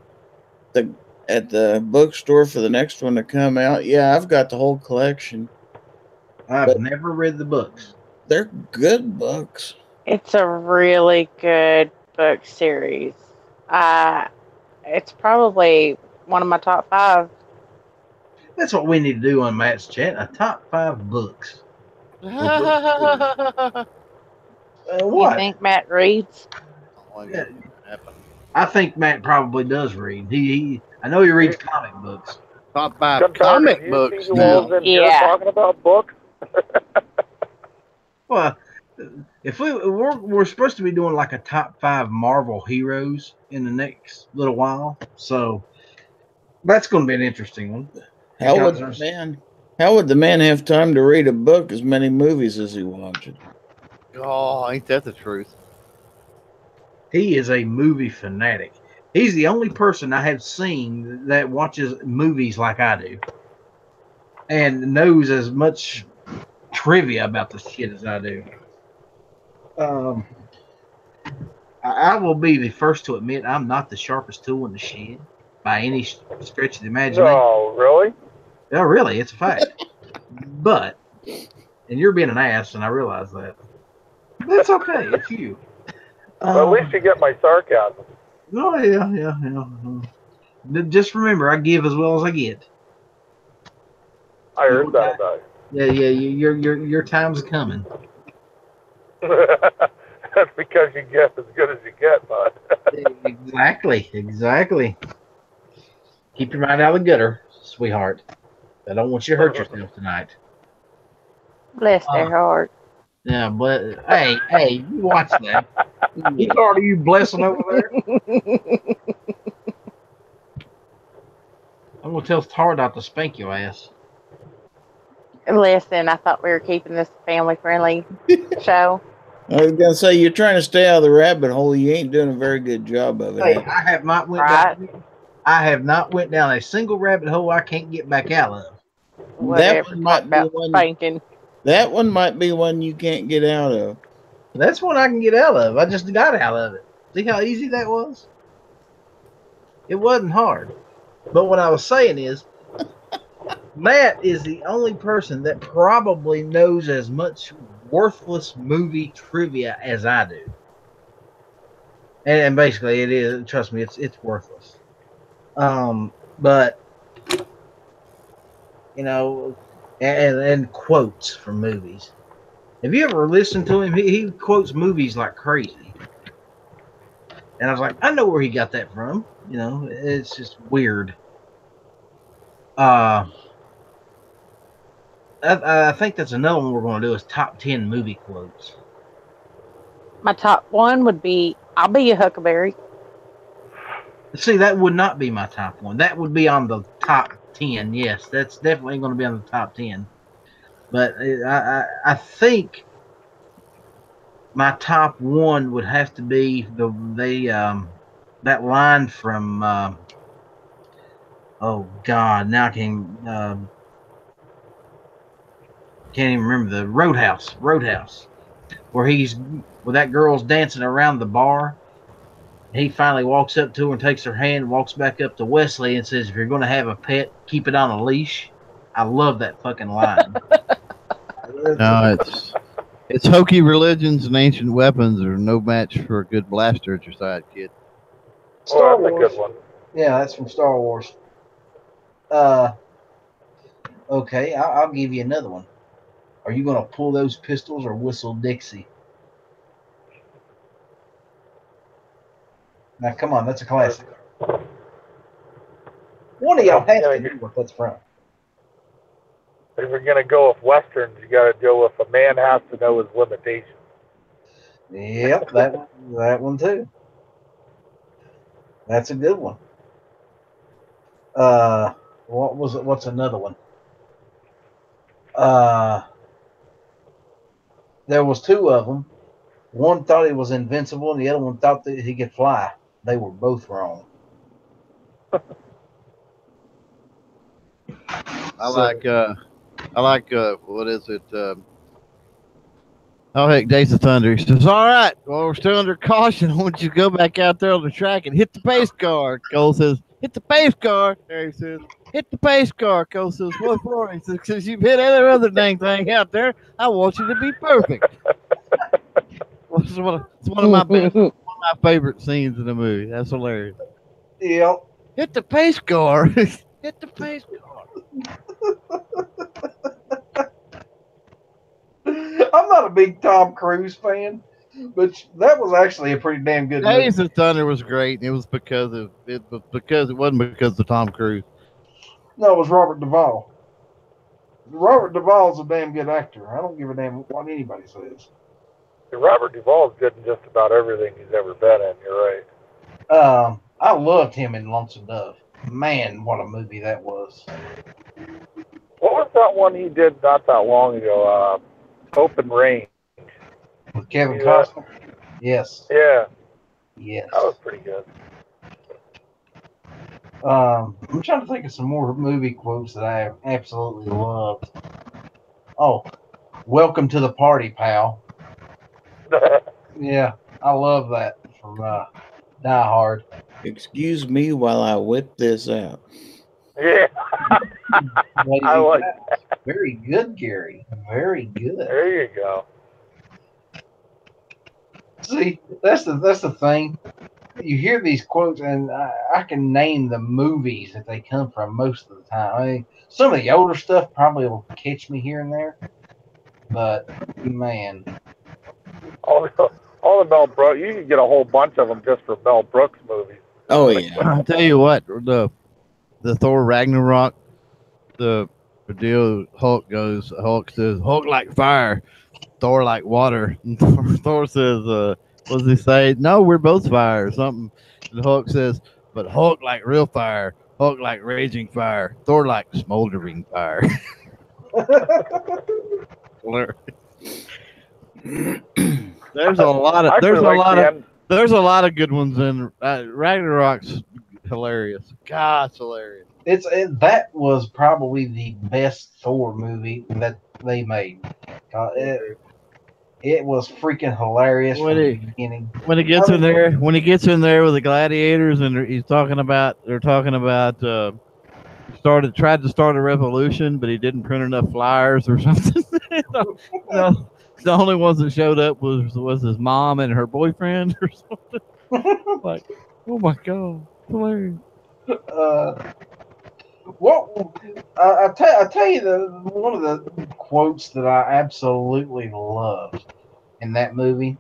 at the bookstore for the next one to come out. Yeah, I've got the whole collection. I've never read the books. They're good books. It's a really good book series. It's probably one of my top 5. That's what we need to do on Matt's chat. A top 5 books. You What? think Matt reads? Yeah. I think Matt probably does read. I know he reads comic books. Top 5 Sometimes comic you books see the now. wolves in here Yeah. talking about books. Well, if we're supposed to be doing like a top 5 Marvel heroes in the next little while, so that's going to be an interesting one. How would the man have time to read a book as many movies as he watches? Oh, ain't that the truth? He is a movie fanatic. He's the only person I have seen that watches movies like I do and knows as much trivia about the shit as I do. I will be the first to admit I'm not the sharpest tool in the shed by any stretch of the imagination. No, really? No, really, it's a fact. But, and you're being an ass, and I realize that. That's okay. It's you. Well, at least you get my sarcasm. Oh, yeah. Just remember, I give as well as I get. I heard that about Yeah. Your time's coming. you. That's because you get as good as you get, bud. Exactly. Keep your mind out of the gutter, sweetheart. I don't want you to hurt yourself tonight. Bless their heart. Yeah, but hey, you watch that. He thought of you blessing over there. I'm gonna tell Tar not to spank your ass. Listen, I thought we were keeping this family friendly show. I was gonna say you're trying to stay out of the rabbit hole. You ain't doing a very good job of it. Hey, I have not went down. I have not went down a single rabbit hole I can't get back out of. Whatever. That one might be one. Spanking. That one might be one you can't get out of. That's one I can get out of. I just got out of it. See how easy that was? It wasn't hard. But what I was saying is, Matt is the only person that probably knows as much worthless movie trivia as I do. And basically it is, trust me, it's worthless. But you know, and quotes from movies. Have you ever listened to him? He quotes movies like crazy. And I was like, I know where he got that from. You know, it's just weird. I think that's another one we're going to do is top 10 movie quotes. My top 1 would be, I'll be a Huckleberry. See, that would not be my top 1. That would be on the top 10. Yes, that's definitely going to be on the top 10. But I think my top 1 would have to be that line from oh God, now I can't even remember, the Roadhouse, where that girl's dancing around the bar. He finally walks up to her and takes her hand, walks back up to Wesley and says, "If you're going to have a pet, keep it on a leash." I love that fucking line. No, it's hokey religions and ancient weapons are no match for a good blaster at your side, kid. Oh, that's a good one. Yeah, that's from Star Wars. Okay, I'll give you another one. Are you going to pull those pistols or whistle Dixie? Now, come on, that's a classic. One of y'all has to know what that's from. If we're gonna go with westerns, you got to go with a man has to know his limitations. Yep, that one too. That's a good one. What was it? What's another one? There was 2 of them. One thought he was invincible, and the other one thought that he could fly. They were both wrong. I like what is it? Oh, heck, Days of Thunder. He says, all right, well, we're still under caution. I want you to go back out there on the track and hit the pace car. Cole says, hit the pace car. Harry says, hit the pace car. Cole says, what for? He says, because you've hit every other dang thing out there. I want you to be perfect. It's one of my best, one of my favorite scenes in the movie. That's hilarious. Yep. Hit the pace car. Hit the pace car. I'm not a big Tom Cruise fan, but that was actually a pretty damn good movie. Days of Thunder was great. It was because of it, but because it wasn't because of Tom Cruise. No, it was Robert Duvall. Robert Duvall's a damn good actor. I don't give a damn what anybody says. Robert Duvall's good in just about everything he's ever been in. You're right. I loved him in Lonesome Dove. Man, what a movie that was. What was that one he did not that long ago? Open Range. With Kevin Costner? Yes. Yeah. Yes. That was pretty good. I'm trying to think of some more movie quotes that I absolutely loved. Oh, welcome to the party, pal. Yeah, I love that from Die Hard. Excuse me while I whip this out. Yeah. I like that. Very good, Gary. Very good. There you go. See, that's the thing. You hear these quotes, and I can name the movies that they come from most of the time. I mean, some of the older stuff probably will catch me here and there, but man, All the Mel Brooks, you can get a whole bunch of them just for Mel Brooks movies. Oh yeah. I'll tell you what, the Thor Ragnarok, the deal Hulk says, Hulk like fire, Thor like water. And Thor says, what does he say? No, we're both fire or something. And Hulk says, but Hulk like real fire, Hulk like raging fire, Thor like smoldering fire. There's a lot of good ones in Ragnarok's hilarious. God, it's hilarious. That was probably the best Thor movie that they made. It was freaking hilarious from the beginning. When he gets in there with the gladiators, and they're talking about tried to start a revolution, but he didn't print enough flyers or something. The only ones that showed up was his mom and her boyfriend or something. Like, oh my god, hilarious. I tell you one of the quotes that I absolutely loved in that movie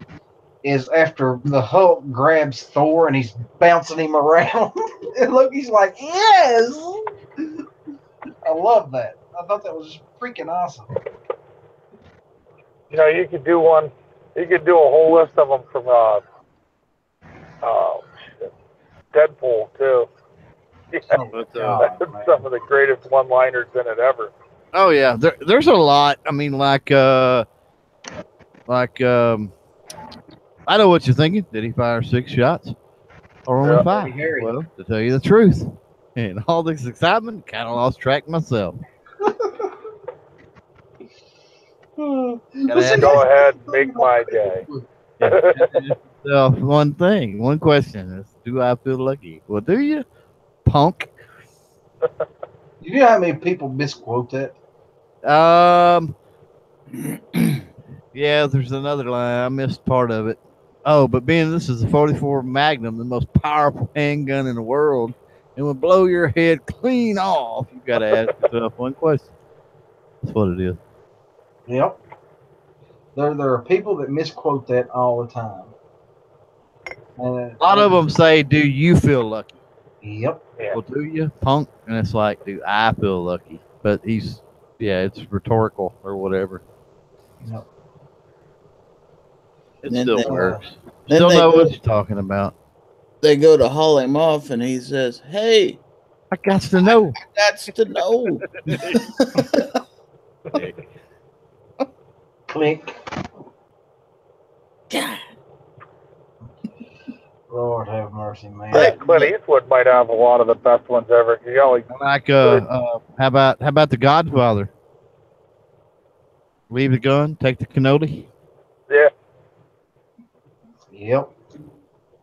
is after the Hulk grabs Thor and he's bouncing him around, and look, he's like, yes. I love that. I thought that was just freaking awesome. You know, you could do one. You could do a whole list of them from Deadpool too. Yeah, that's some of the greatest one-liners in it ever. Oh yeah, there's a lot. I mean, like I know what you're thinking. Did he fire 6 shots or only 5? Well, to tell you the truth, and all this excitement, kind of lost track myself. Go ahead, and make my day. One question is, do I feel lucky? Well, do you, punk? You know how many people misquote that? Yeah, there's another line. I missed part of it. Oh, but being this is a 44 Magnum, the most powerful handgun in the world, it would blow your head clean off. You got to ask yourself one question. That's what it is. Yep. There are people that misquote that all the time. A lot of them say, do you feel lucky? Yep. Well, do you, punk? And it's like, do I feel lucky? But it's rhetorical or whatever. Yep. It still works. Still know what you're talking about. They go to haul him off, and he says, "Hey, I got to know. I got to know." Click. God. Lord have mercy, man. I think Clint Eastwood might have a lot of the best ones ever. Like, how about The Godfather? Leave the gun, take the cannoli. Yep.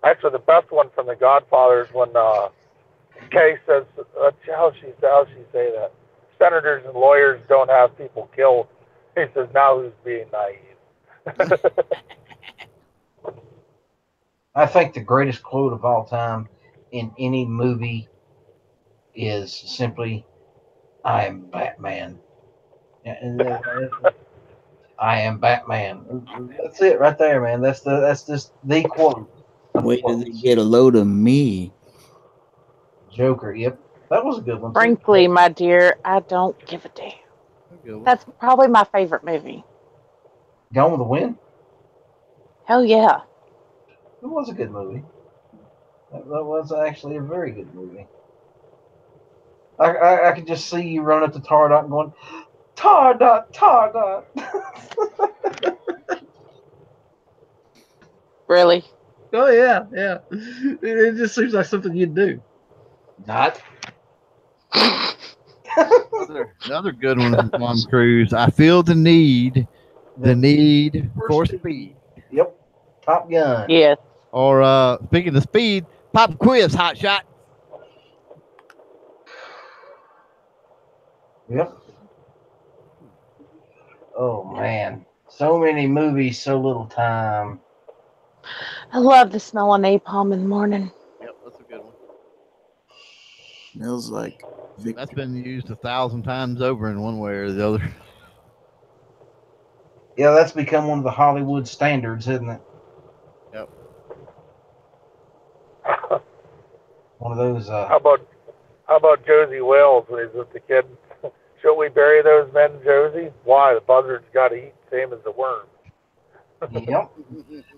Actually, the best one from The Godfather is when Kay says, how she say that? Senators and lawyers don't have people killed. He says, now who's being naive? I think the greatest quote of all time in any movie is simply, "I am Batman." I am Batman. That's it right there, man. That's just the quote. Wait till they get a load of me. Joker. Yep, that was a good one. Frankly, my dear, I don't give a damn. That's probably my favorite movie. Gone with the Wind. Hell yeah. It was a good movie. That was actually a very good movie. I could just see you running up to Tardot and going, Tardot, Tardot. Really? Oh yeah, yeah. It just seems like something you'd do. Not. Another good one from Tom Cruise. I feel the need for speed. Yep. Top Gun. Yes. Or speaking of speed, pop quiz, hot shot. Yep. Oh man, so many movies, so little time. I love the smell of napalm in the morning. Yep, that's a good one. Smells like victory. That's been used 1,000 times over in one way or the other. Yeah, that's become one of the Hollywood standards, isn't it? Yep. One of those. How about Josie Wales when he's with the kid? Shall we bury those men, Josie? Why? The buzzards got to eat, same as the worms. Yep.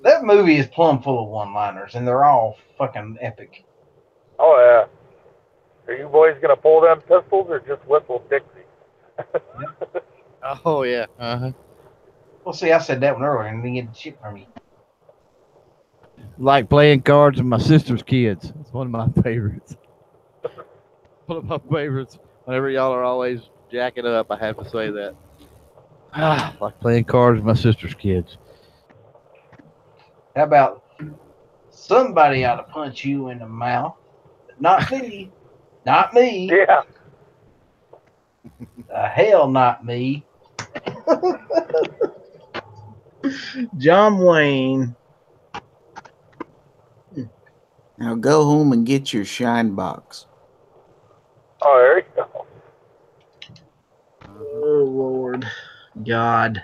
That movie is plumb full of one-liners, and they're all fucking epic. Oh yeah. Are you boys gonna pull them pistols or just whistle Dixie? Oh yeah. Uh-huh. Well, see, I said that one earlier, and didn't get shit from you. Like playing cards with my sister's kids. It's one of my favorites. One of my favorites. Whenever y'all are always jacking up, I have to say that. Like playing cards with my sister's kids. How about somebody ought to punch you in the mouth? Not me. Not me. Yeah. Hell, not me. John Wayne. Now go home and get your shine box. Oh, there you go. Oh, Lord. God.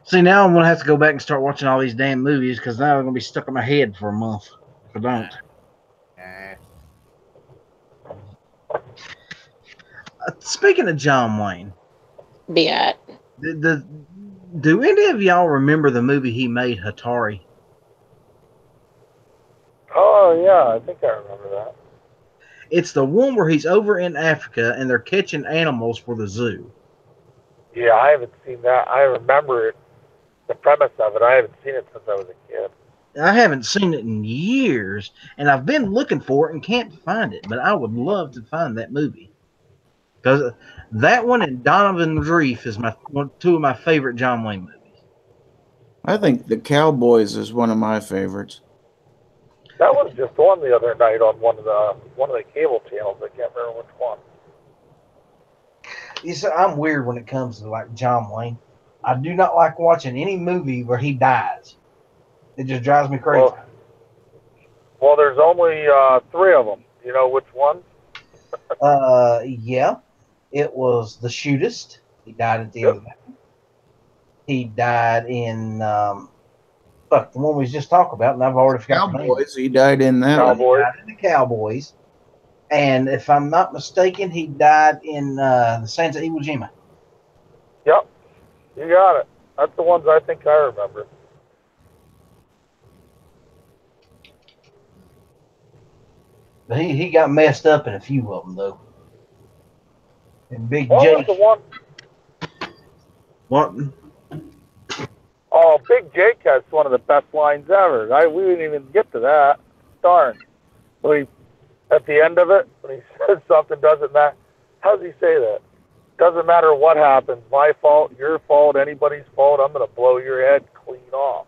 See, now I'm going to have to go back and start watching all these damn movies because now they're going to be stuck in my head for a month if I don't. Speaking of John Wayne. Yeah. Do any of y'all remember the movie he made, Hatari? Oh, yeah, I think I remember that. It's the one where he's over in Africa and they're catching animals for the zoo. Yeah, I haven't seen that. I remember it, the premise of it. I haven't seen it since I was a kid. I haven't seen it in years, and I've been looking for it and can't find it, but I would love to find that movie. Because that one and Donovan's Reef is two of my favorite John Wayne movies. I think The Cowboys is one of my favorites. That was just on the other night on one of the cable channels. I can't remember which one. You see, I'm weird when it comes to like John Wayne. I do not like watching any movie where he dies. It just drives me crazy. Well, there's only 3 of them. You know which one? Yeah. It was The Shootist. He died at the end of that. He died in the one we just talked about, and I've already forgotten the name. Cowboys. He died in that. Cowboys. He died in the Cowboys. And if I'm not mistaken, he died in the Sands of Iwo Jima. Yep. You got it. That's the ones I think I remember. But he got messed up in a few of them, though. And Big What Jake. was the one? What? Oh, Big Jake has one of the best lines ever. We didn't even get to that. Darn. At the end of it, when he says something doesn't matter. How does he say that? Doesn't matter what happens. My fault, your fault, anybody's fault. I'm going to blow your head clean off.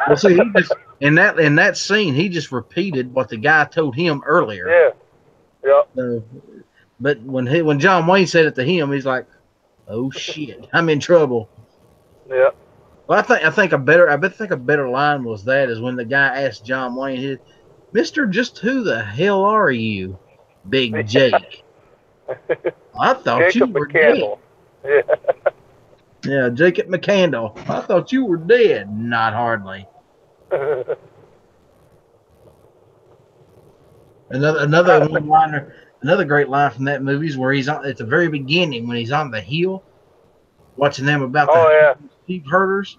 Well, see, he just in that scene, he just repeated what the guy told him earlier. Yeah. Yep. So, but when John Wayne said it to him, he's like, "Oh shit, I'm in trouble." Yeah. Well, I think a better line was that is when the guy asked John Wayne, "Mister, just who the hell are you, Big Jake?" I thought you Jacob were McCandle. dead. Yeah. Yeah, Jacob McCandle. I thought you were dead. Not hardly. Another one liner, another great line from that movie is where he's on at the very beginning when he's on the hill, watching them about Oh, yeah. sheep herders,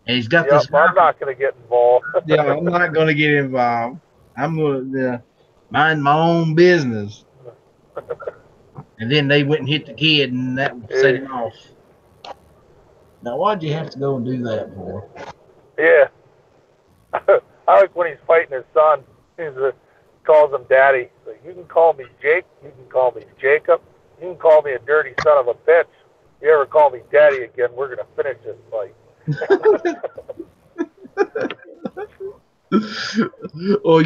and he's got Yep, this. I'm not going to get involved. Yeah, I'm not going to get involved. I'm going to mind my own business. And then they went and hit the kid, and that set him off. Now, why'd you have to go and do that for? Yeah. I like when he's fighting his son. He calls him daddy. So you can call me Jake. You can call me Jacob. You can call me a dirty son of a bitch. You ever call me daddy again, we're going to finish this fight. Well,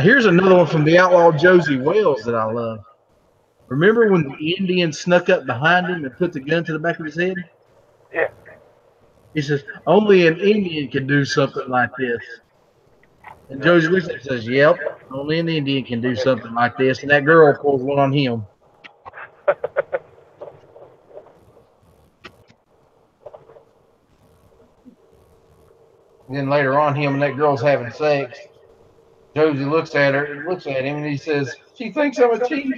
here's another one from the outlaw Josie Wales that I love. Remember when the Indian snuck up behind him and put the gun to the back of his head? Yeah. He says, only an Indian can do something like this. And Josie looks at him and says, yep, only an Indian can do something like this. And that girl pulls one on him. Then later on, him and that girl's having sex. Josie looks at him, and he says, she thinks I'm a chief.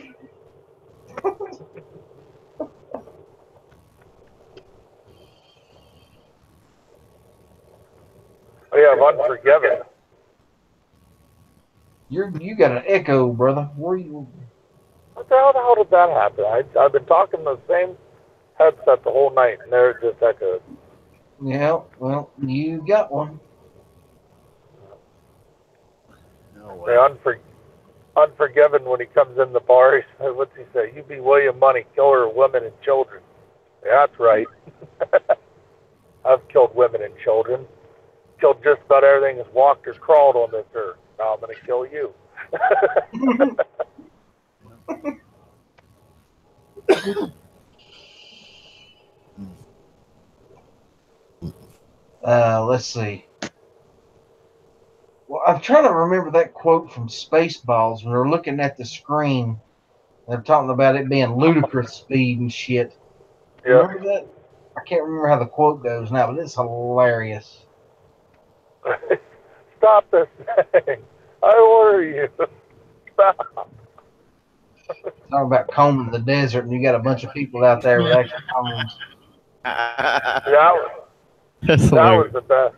Oh, yeah, Unforgiven. You got an echo, brother. Where you? What the hell did that happen? I've been talking the same headset the whole night, and there it just echoed. Yeah, well, you got one. No way. Unforgiven when he comes in the bar. He says, what's he say? You be William Money, killer of women and children. Yeah, that's right. I've killed women and children. Killed just about everything that's walked or crawled on this earth. Now I'm going to kill you. Let's see. Well, I'm trying to remember that quote from Spaceballs when they're looking at the screen. They're talking about it being ludicrous speed and shit. Yeah. Remember that? I can't remember how the quote goes now, but it's hilarious. Stop this thing. I order you. Stop. Talking about combing the desert, and you got a bunch of people out there with actual combs. That That's was the best.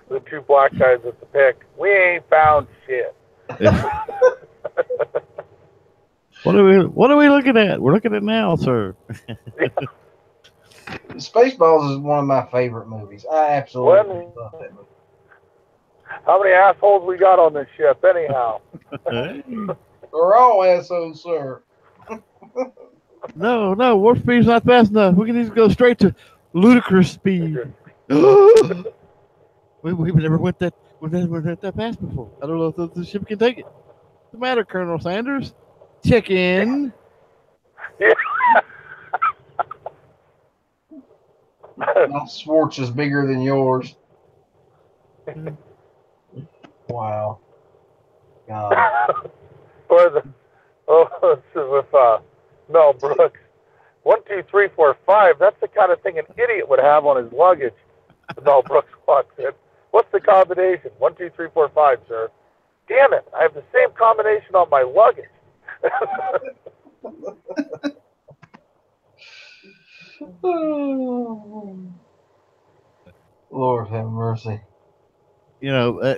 The two black guys with the pick. We ain't found shit. What are we looking at? We're looking at now, sir. Spaceballs is one of my favorite movies. I absolutely love that movie. How many assholes we got on this ship, anyhow? They're all assholes, sir. No, warp speed's not fast enough. We can just go straight to ludicrous speed. We've never went that fast before. I don't know if the ship can take it. What's the matter, Colonel Sanders? Check in. Yeah. My Schwartz is bigger than yours. Wow. God. With Mel Brooks. 1, 2, 3, 4, 5. That's the kind of thing an idiot would have on his luggage. Mel Brooks walks in. What's the combination? 1, 2, 3, 4, 5, sir. Damn it! I have the same combination on my luggage. Lord have mercy. You know,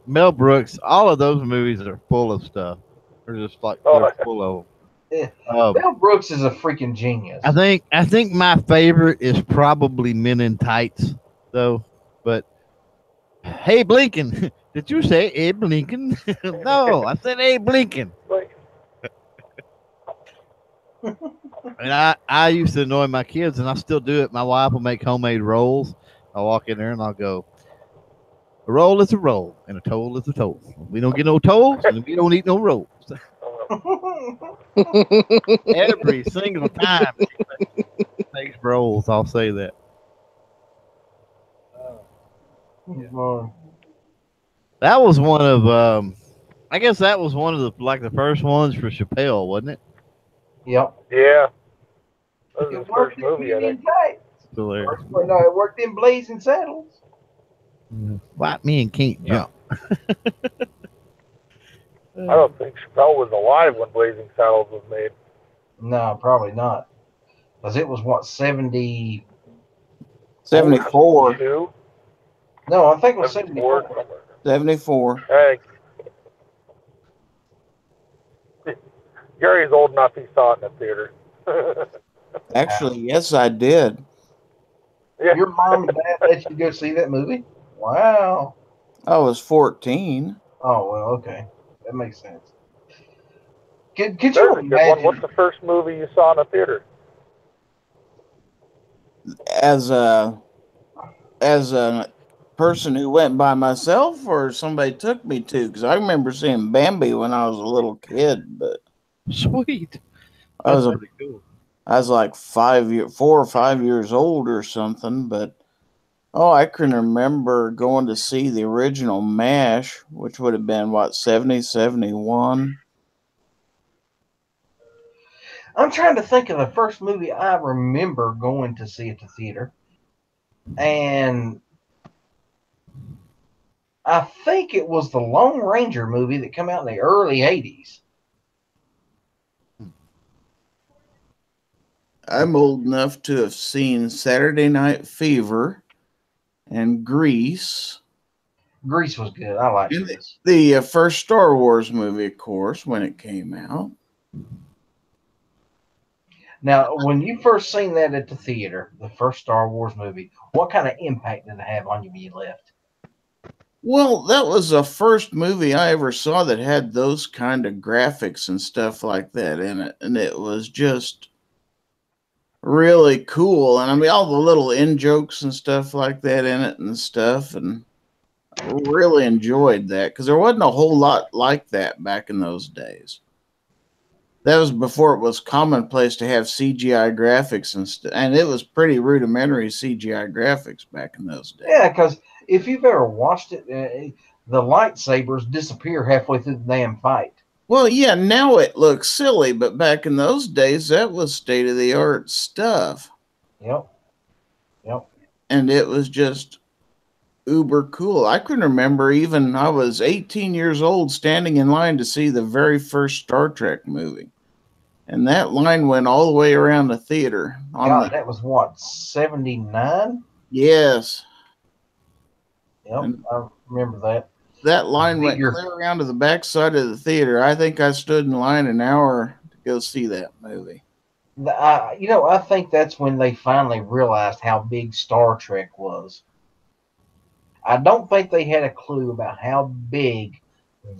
Mel Brooks. All of those movies are full of stuff. They're just like they're full of. Yeah. Mel Brooks is a freaking genius. I think my favorite is probably Men in Tights, though. But hey, Blinken, did you say Abe Lincoln? No, I said Abe Lincoln. And I used to annoy my kids, and I still do it. My wife will make homemade rolls, I'll walk in there and I'll go, a roll is a roll and a toll is a toll. We don't get no tolls and we don't eat no rolls. Every single time she makes rolls, I'll say that. That was one of, I guess that was one of the first ones for Chappelle, wasn't it? Yep. Yeah. That was his first movie, I think. Hilarious. No, it worked in Blazing Saddles. White men can't jump. I don't think Chappelle was alive when Blazing Saddles was made. No, probably not. Because it was, what, 70... 74. No, I think it was 74. 74. Hey. Gary's old enough, he saw it in the theater. Actually, yes, I did. Yeah. Your mom and dad let you go see that movie? Wow. I was 14. Oh, well, okay. That makes sense. Could There's you a good one. imagine? What's the first movie you saw in a theater? As a person who went by myself, or somebody took me to, because I remember seeing Bambi when I was a little kid, but Sweet. I was pretty cool. I was like 4 or 5 years old or something, but I can remember going to see the original MASH, which would have been, what, 70, 71? I'm trying to think of the first movie I remember going to see at the theater. And I think it was the Lone Ranger movie that came out in the early 80s. I'm old enough to have seen Saturday Night Fever and Grease. Grease was good. I liked Grease. The first Star Wars movie, of course, when it came out. Now, when you first seen that at the theater, the first Star Wars movie, what kind of impact did it have on you when you left? Well, that was the first movie I ever saw that had those kind of graphics and stuff like that in it. And it was just really cool. And I mean, all the little in jokes and stuff like that in it and stuff. And I really enjoyed that because there wasn't a whole lot like that back in those days. That was before it was commonplace to have CGI graphics and stuff. And it was pretty rudimentary CGI graphics back in those days. Yeah, because if you've ever watched it, the lightsabers disappear halfway through the damn fight. Well, yeah, now it looks silly, but back in those days, that was state-of-the-art stuff. Yep. And it was just uber cool. I can remember even I was 18 years old standing in line to see the very first Star Trek movie. And that line went all the way around the theater. That was what, 79? Yes. Yep, I remember that. That line went clear around to the back side of the theater. I think I stood in line an hour to go see that movie. I think that's when they finally realized how big Star Trek was. I don't think they had a clue about how big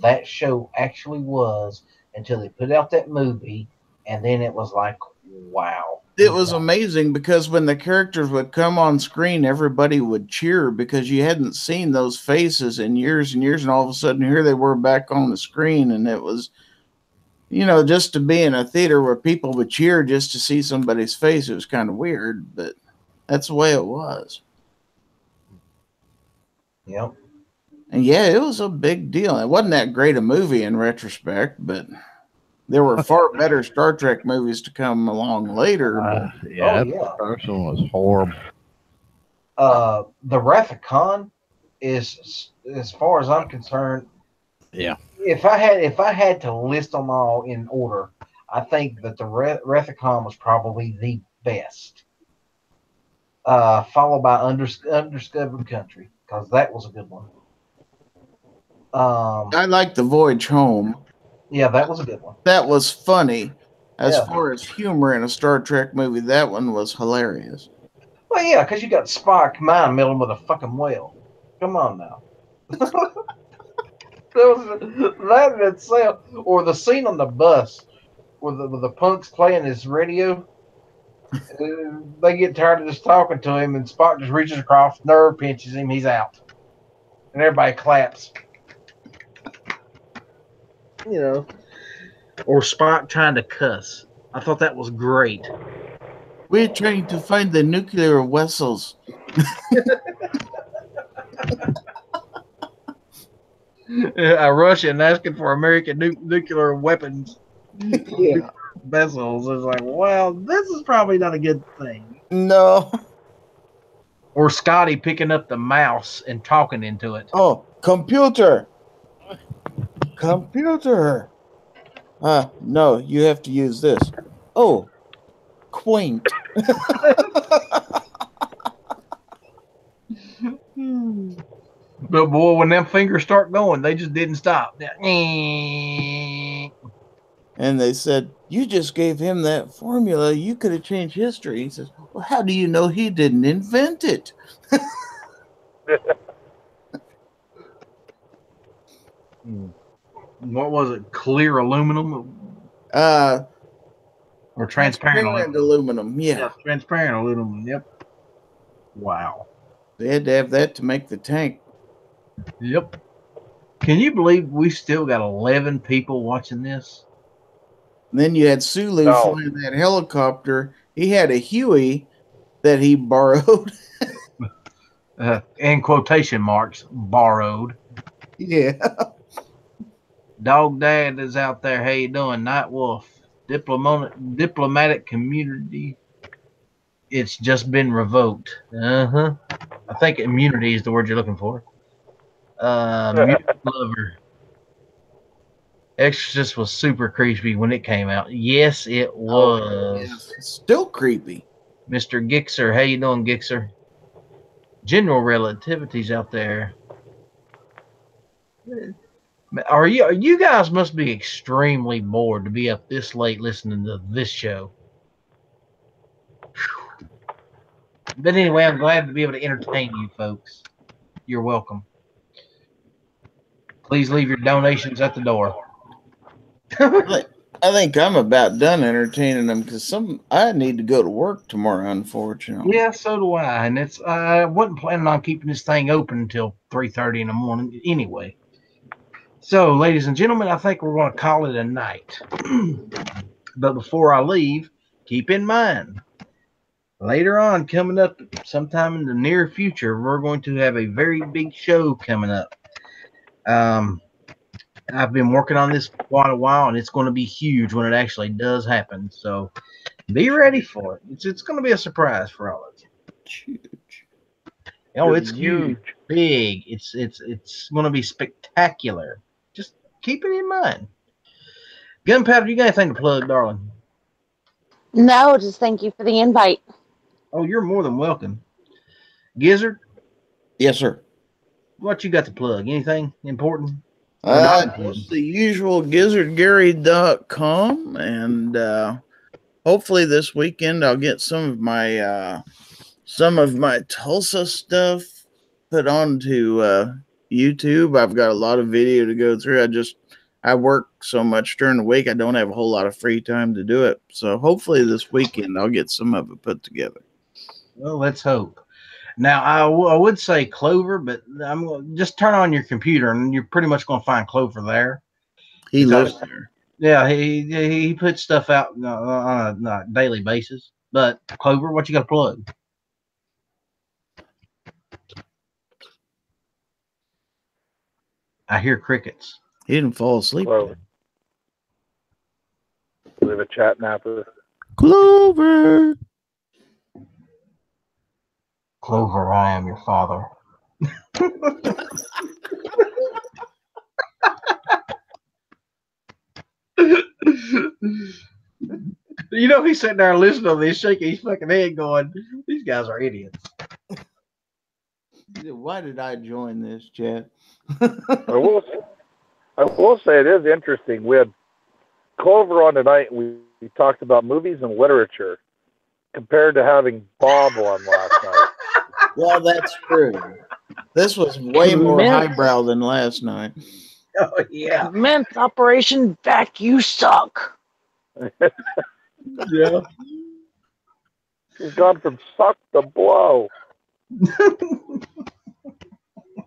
that show actually was until they put out that movie, and then it was like, wow. It was amazing because when the characters would come on screen, everybody would cheer because you hadn't seen those faces in years and years, and all of a sudden here they were back on the screen, and it was, just to be in a theater where people would cheer just to see somebody's face, it was kind of weird, but that's the way it was. Yep. And yeah, it was a big deal. It wasn't that great a movie in retrospect, but there were far better Star Trek movies to come along later. The first one was horrible. The Wrath of Khan is, as far as I'm concerned, yeah. If I had to list them all in order, I think that the Wrath of Khan was probably the best. Followed by Undiscovered Country, because that was a good one. I like The Voyage Home. Yeah, that was a good one. That was funny. As far as humor in a Star Trek movie, that one was hilarious. Well, yeah, because you got Spock mind melding with a fucking whale. Come on now. That in itself, or the scene on the bus with the punks playing his radio. They get tired of just talking to him, and Spock just reaches across, nerve pinches him, he's out. And everybody claps. You know. Or Spock trying to cuss. I thought that was great. We're trying to find the nuclear vessels. Russian asking for American nuclear weapons. Yeah. Vessels is like, well, this is probably not a good thing. No. Or Scotty picking up the mouse and talking into it. Oh, computer. Computer. No, you have to use this. Oh, quaint. But boy, when them fingers start going, they just didn't stop. And they said, you just gave him that formula. You could have changed history. He says, well, how do you know he didn't invent it? What was it? Clear aluminum? Or transparent aluminum. Yeah. Transparent aluminum. Yep. Wow. They had to have that to make the tank. Yep. Can you believe we still got 11 people watching this? And then you had Sulu flying that helicopter. He had a Huey that he borrowed. In quotation marks, borrowed. Yeah. Dog Dad is out there. How you doing? Night Wolf. Diplomatic community. It's just been revoked. I think immunity is the word you're looking for. Mutant Lover. Exorcist was super creepy when it came out. Yes, it was. Oh, yes. Still creepy. Mr. Gixer, how you doing, Gixer? General Relativity's out there. You guys must be extremely bored to be up this late listening to this show. Whew. But anyway, I'm glad to be able to entertain you folks. You're welcome. Please leave your donations at the door. I think I'm about done entertaining them because I need to go to work tomorrow, unfortunately. Yeah, so do I. And I wasn't planning on keeping this thing open until 3:30 in the morning anyway. So, ladies and gentlemen, I think we're going to call it a night. But before I leave, keep in mind, later on, coming up sometime in the near future, we're going to have a very big show coming up. I've been working on this for quite a while, and it's going to be huge when it actually does happen. So be ready for it. It's going to be a surprise for all of you. Huge. Oh, it's huge, big. It's going to be spectacular. Just keep it in mind. Gunpowder, you got anything to plug, darling? No, just thank you for the invite. Oh, you're more than welcome. Gizzard? Yes, sir. What you got to plug? Anything important? Just the usual gizzardgary.com, and hopefully this weekend I'll get some of my Tulsa stuff put onto YouTube. I've got a lot of video to go through. I work so much during the week, I don't have a whole lot of free time to do it. So hopefully this weekend I'll get some of it put together. Well, let's hope. Now, I would say Clover, but I'm going to just turn on your computer, and you're pretty much going to find Clover there. He lives there. Yeah, he puts stuff out on a daily basis. But Clover, what you got to plug? I hear crickets. He didn't fall asleep. Clover. Leave a chat napper. Clover. Clover, I am your father. You know, he's sitting there listening to this, shaking his fucking head, going, "These guys are idiots." Why did I join this, chat? I will say it is interesting. We had Clover on tonight. We talked about movies and literature compared to having Bob on last night. Well, that's true. This was way more highbrow than last night. Oh, yeah. Commence Operation Back You Suck. Yeah. She's gone from suck to blow.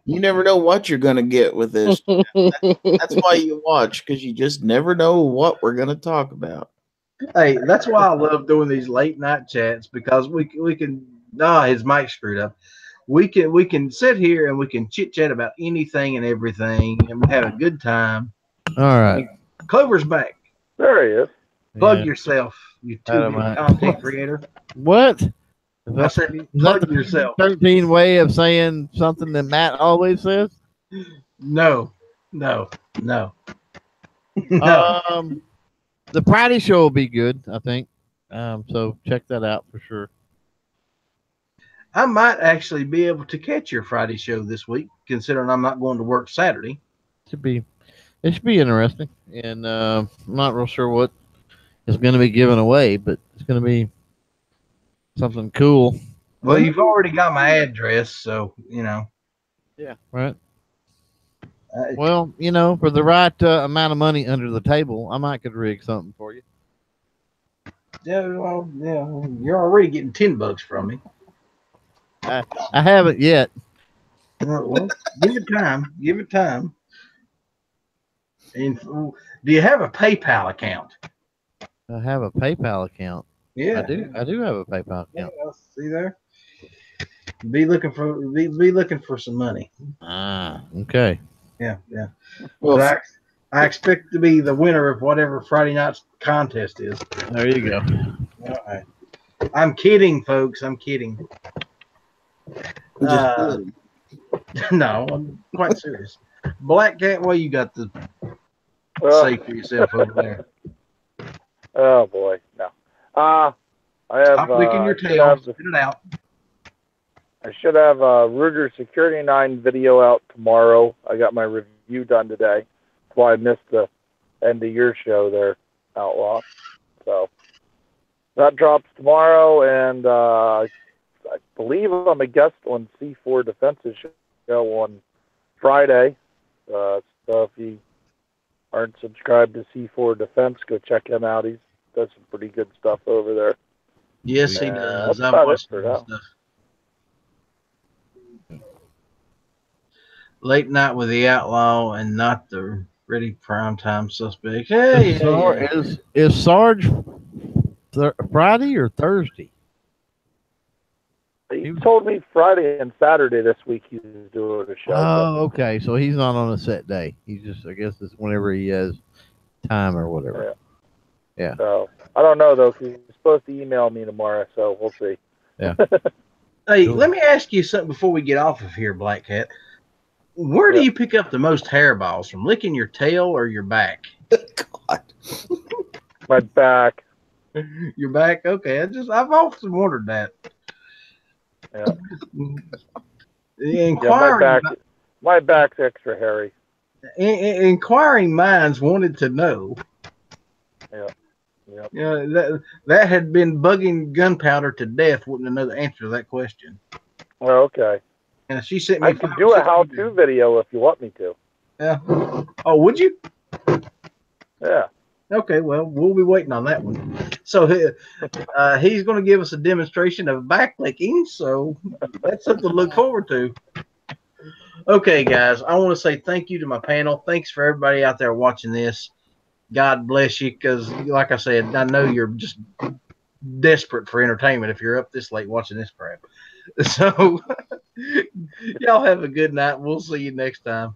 You never know what you're going to get with this. That's why you watch, because you just never know what we're going to talk about. Hey, that's why I love doing these late night chats, because we can. His mic screwed up. We can sit here and we can chit chat about anything and everything, and we have a good time. All right. Clover's back. There he is. Plug yourself, you two-bit content creator. What? I said, plug yourself. 13 way of saying something that Matt always says? No. No. The Friday show will be good, I think. So check that out for sure. I might actually be able to catch your Friday show this week, considering I'm not going to work Saturday. It should be interesting, and I'm not real sure what is going to be given away, but it's going to be something cool. Well, you've already got my address, so you know. Yeah. Right. Well, you know, for the right amount of money under the table, I might could rig something for you. Yeah, well, yeah, you're already getting $10 from me. I haven't yet. Well, give it time. Give it time. And do you have a PayPal account? I have a PayPal account. Yeah, I do have a PayPal account. Yeah, see there. Be looking for some money. Ah, okay. Yeah. Well, But I expect to be the winner of whatever Friday night's contest is. There you go. All right. I'm kidding, folks. I'm kidding. No, I'm quite serious. Black Cat, what you got to say for yourself over there? Oh boy, no. I have. Stop licking your tail. Spit it out. I should have Ruger Security 9 video out tomorrow. I got my review done today. That's why I missed the end of your show there, Outlaw. So that drops tomorrow, and I believe I'm a guest on C4 Defense's show on Friday. So if you aren't subscribed to C4 Defense, go check him out. He's does some pretty good stuff over there. Yes, he does. I've watched stuff. Late Night with the Outlaw and not the ready primetime suspect. Hey, is Sarge Friday or Thursday? He told me Friday and Saturday this week he was doing a show. Oh, okay. So he's not on a set day. He's just, I guess it's whenever he has time or whatever. Yeah. So I don't know though, because he's supposed to email me tomorrow, so we'll see. Yeah. Hey, let me ask you something before we get off of here, Black Cat. Where do you pick up the most hairballs from? Licking your tail or your back? God. My back. Your back? Okay. I've often wondered that. Yeah. My back's extra hairy. Inquiring minds wanted to know. Yeah. Yep. Yeah, that had been bugging Gunpowder to death. Wouldn't know the answer to that question. Well, okay. And she sent me. I can do a how-to video if you want me to. Yeah. Oh, would you? Yeah. Okay. Well, we'll be waiting on that one. So he's going to give us a demonstration of back licking. So that's something to look forward to. Okay, guys. I want to say thank you to my panel. Thanks for everybody out there watching this. God bless you, because like I said, I know you're just desperate for entertainment if you're up this late watching this crap. So y'all have a good night. We'll see you next time.